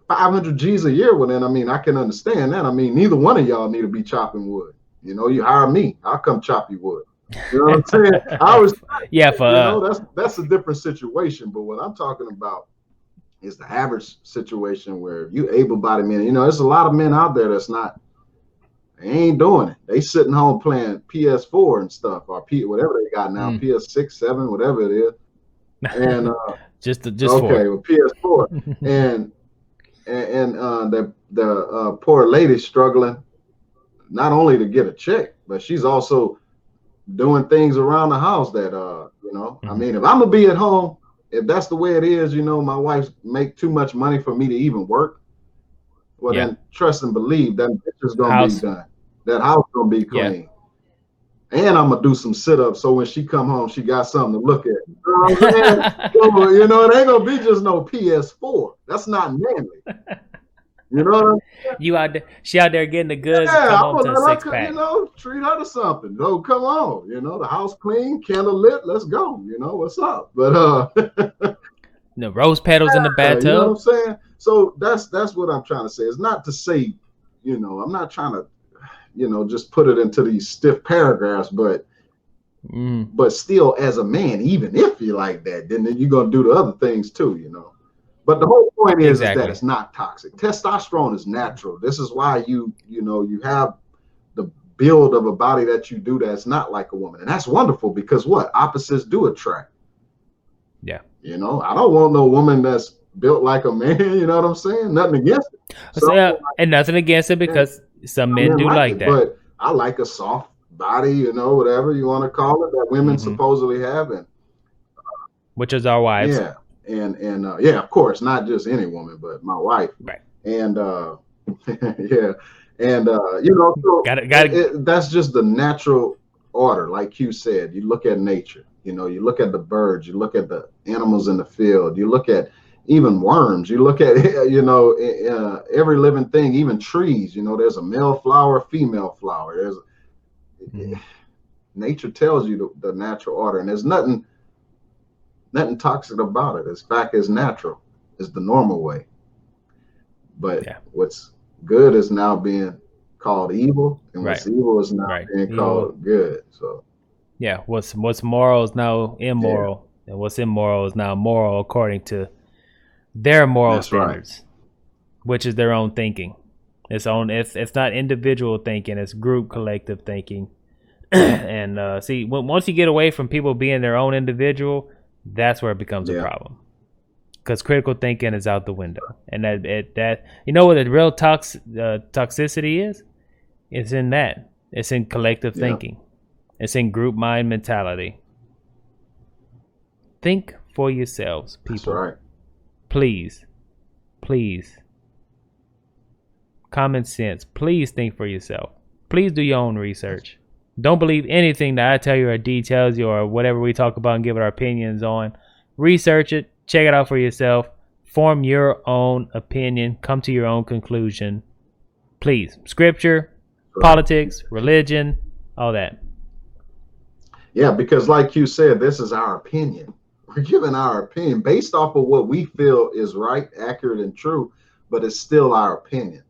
500 G's a year. Well, then I can understand that. Neither one of y'all need to be chopping wood. You hire me, I'll come chop you wood. You know what I'm saying? I was that's a different situation. But what I'm talking about is the average situation where you able-bodied men. There's a lot of men out there that's not. They ain't doing it. They sitting home playing PS4 and stuff, or whatever they got now, PS6, 7, whatever it is. And just okay, four. with PS4, and the poor lady struggling not only to get a check, but she's also doing things around the house that if I'm gonna be at home, if that's the way it is, my wife make too much money for me to even work. Well, then trust and believe that bitch is gonna be done. That house gonna be clean, and I'm gonna do some sit-ups so when she come home, she got something to look at. You know what I'm saying? It ain't gonna be just no PS4. That's not manly. You know what I'm saying? She out there getting the goods. Yeah, come home to a six-pack. Treat her to something. No, come on. The house clean, candle lit. Let's go. What's up? But the rose petals in the bathtub. You know what I'm saying? So that's what I'm trying to say. It's not to say, I'm not trying to, just put it into these stiff paragraphs, but still, as a man, even if you like that, then you're gonna do the other things too, But the whole point is that it's not toxic. Testosterone is natural. This is why you have the build of a body that you do that's not like a woman, and that's wonderful because what opposites do attract. Yeah. I don't want no woman that's built like a man. You know what I'm saying? Nothing against it. And nothing against it because some men do like that. But I like a soft body, whatever you want to call it, that women supposedly have, and which is our wives. Yeah, and of course, not just any woman, but my wife. Right. And so that's just the natural order, like Q said. You look at nature. You look at the birds. You look at the animals in the field. You look at even worms. You look at every living thing, even trees. There's a male flower, female flower. There's nature tells you the natural order, and there's nothing toxic about it. It's natural. It's the normal way. But what's good is now being called evil, and what's evil is now being called good. So what's moral is now immoral, and what's immoral is now moral according to their moral standards, which is their own thinking. It's not individual thinking, it's group collective thinking. And once you get away from people being their own individual, that's where it becomes a problem. Because critical thinking is out the window. And that what the real toxicity is? It's in that. It's in collective thinking. It's in group mind mentality. Think for yourselves, people. That's right. Please. Common sense. Please think for yourself. Please do your own research. Don't believe anything that I tell you or D tells you or whatever we talk about and give it our opinions on. Research it. Check it out for yourself. form your own opinion, come to your own conclusion. Please, scripture, politics, religion, all that. Yeah, because like you said, this is our opinion. We're giving our opinion based off of what we feel is right, accurate, and true, but it's still our opinion.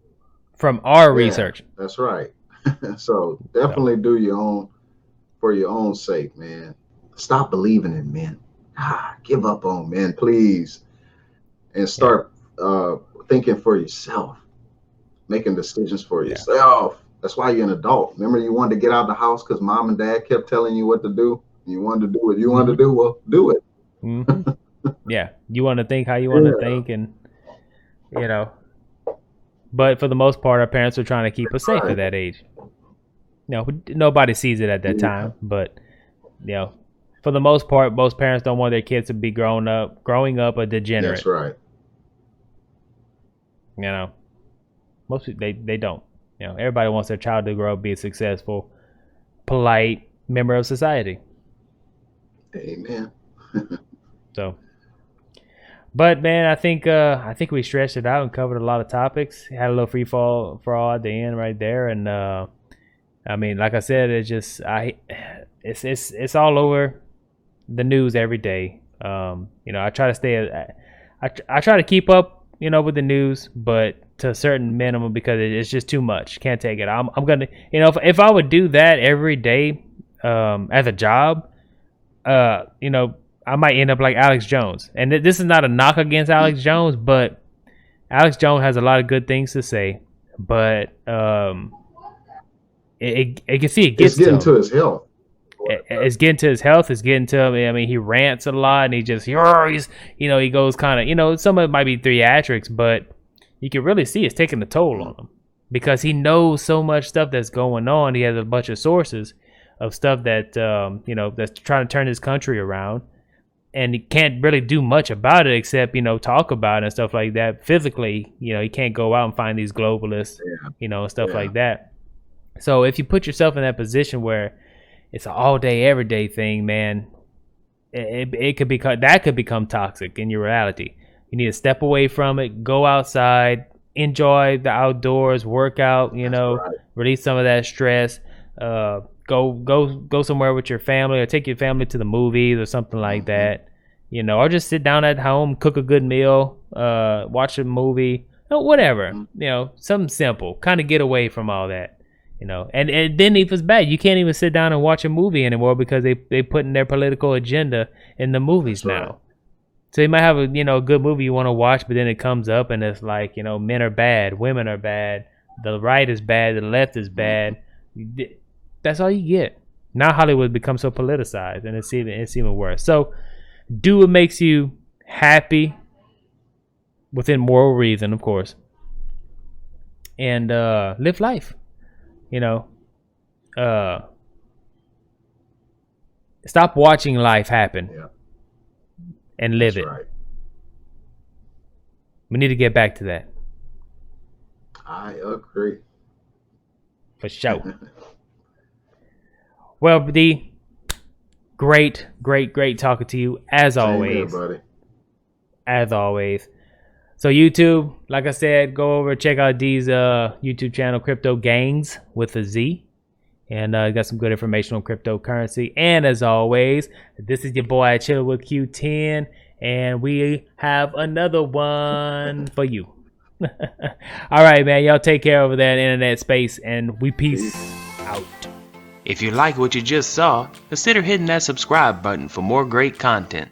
From our research. That's right. So definitely do your own for your own sake, man. Stop believing in men. Give up on men, please. And start thinking for yourself, making decisions for yourself. That's why you're an adult. Remember, you wanted to get out of the house because mom and dad kept telling you what to do. You wanted to do what you wanted to do. Well, do it. Yeah, you want to think how you want to think, and you know. But for the most part, our parents are trying to keep us safe at that age. Nobody sees it at that time, but for the most part, most parents don't want their kids to be growing up a degenerate. That's right. Most they don't. Everybody wants their child to grow up, be a successful, polite member of society. Amen. So, but man, I think we stretched it out and covered a lot of topics. Had a little free fall for all at the end right there, and I mean, like I said, it's all over the news every day. I try to stay. I try to keep up, with the news, but to a certain minimum because it's just too much. Can't take it. I'm gonna, if I would do that every day, as a job, I might end up like Alex Jones. And this is not a knock against Alex Jones, but Alex Jones has a lot of good things to say. But it can see it gets getting to his health. It's getting to his health. It's getting to him. I mean, he rants a lot, and he just he goes kind of some of it might be theatrics, but you can really see it's taking a toll on him because he knows so much stuff that's going on. He has a bunch of sources of stuff that that's trying to turn his country around, and he can't really do much about it except talk about it and stuff like that. Physically, he can't go out and find these globalists, and stuff like that. So if you put yourself in that position where it's an all day, every day thing, man, it could become toxic in your reality. You need to step away from it, go outside, enjoy the outdoors, work out, release some of that stress. Go somewhere with your family, or take your family to the movies or something like that, or just sit down at home, cook a good meal, watch a movie, whatever, something simple, kind of get away from all that, and then if it's bad, you can't even sit down and watch a movie anymore because they put in their political agenda in the movies now. Right. So you might have a good movie you want to watch, but then it comes up and it's like, men are bad, women are bad, the right is bad, the left is bad. That's all you get. Now Hollywood becomes so politicized, and it's even worse. So do what makes you happy within moral reason, of course, and live life. Stop watching life happen and live it. Right. We need to get back to that. I agree. For sure. Well, D, great talking to you as always. Same here, buddy. As always. So YouTube, like I said, go over check out D's YouTube channel, CryptoGangz with a Z, and got some good information on cryptocurrency. And as always, this is your boy Chill with Q10, and we have another one for you. All right, man, y'all take care over there in internet space, and we peace out. If you like what you just saw, consider hitting that subscribe button for more great content.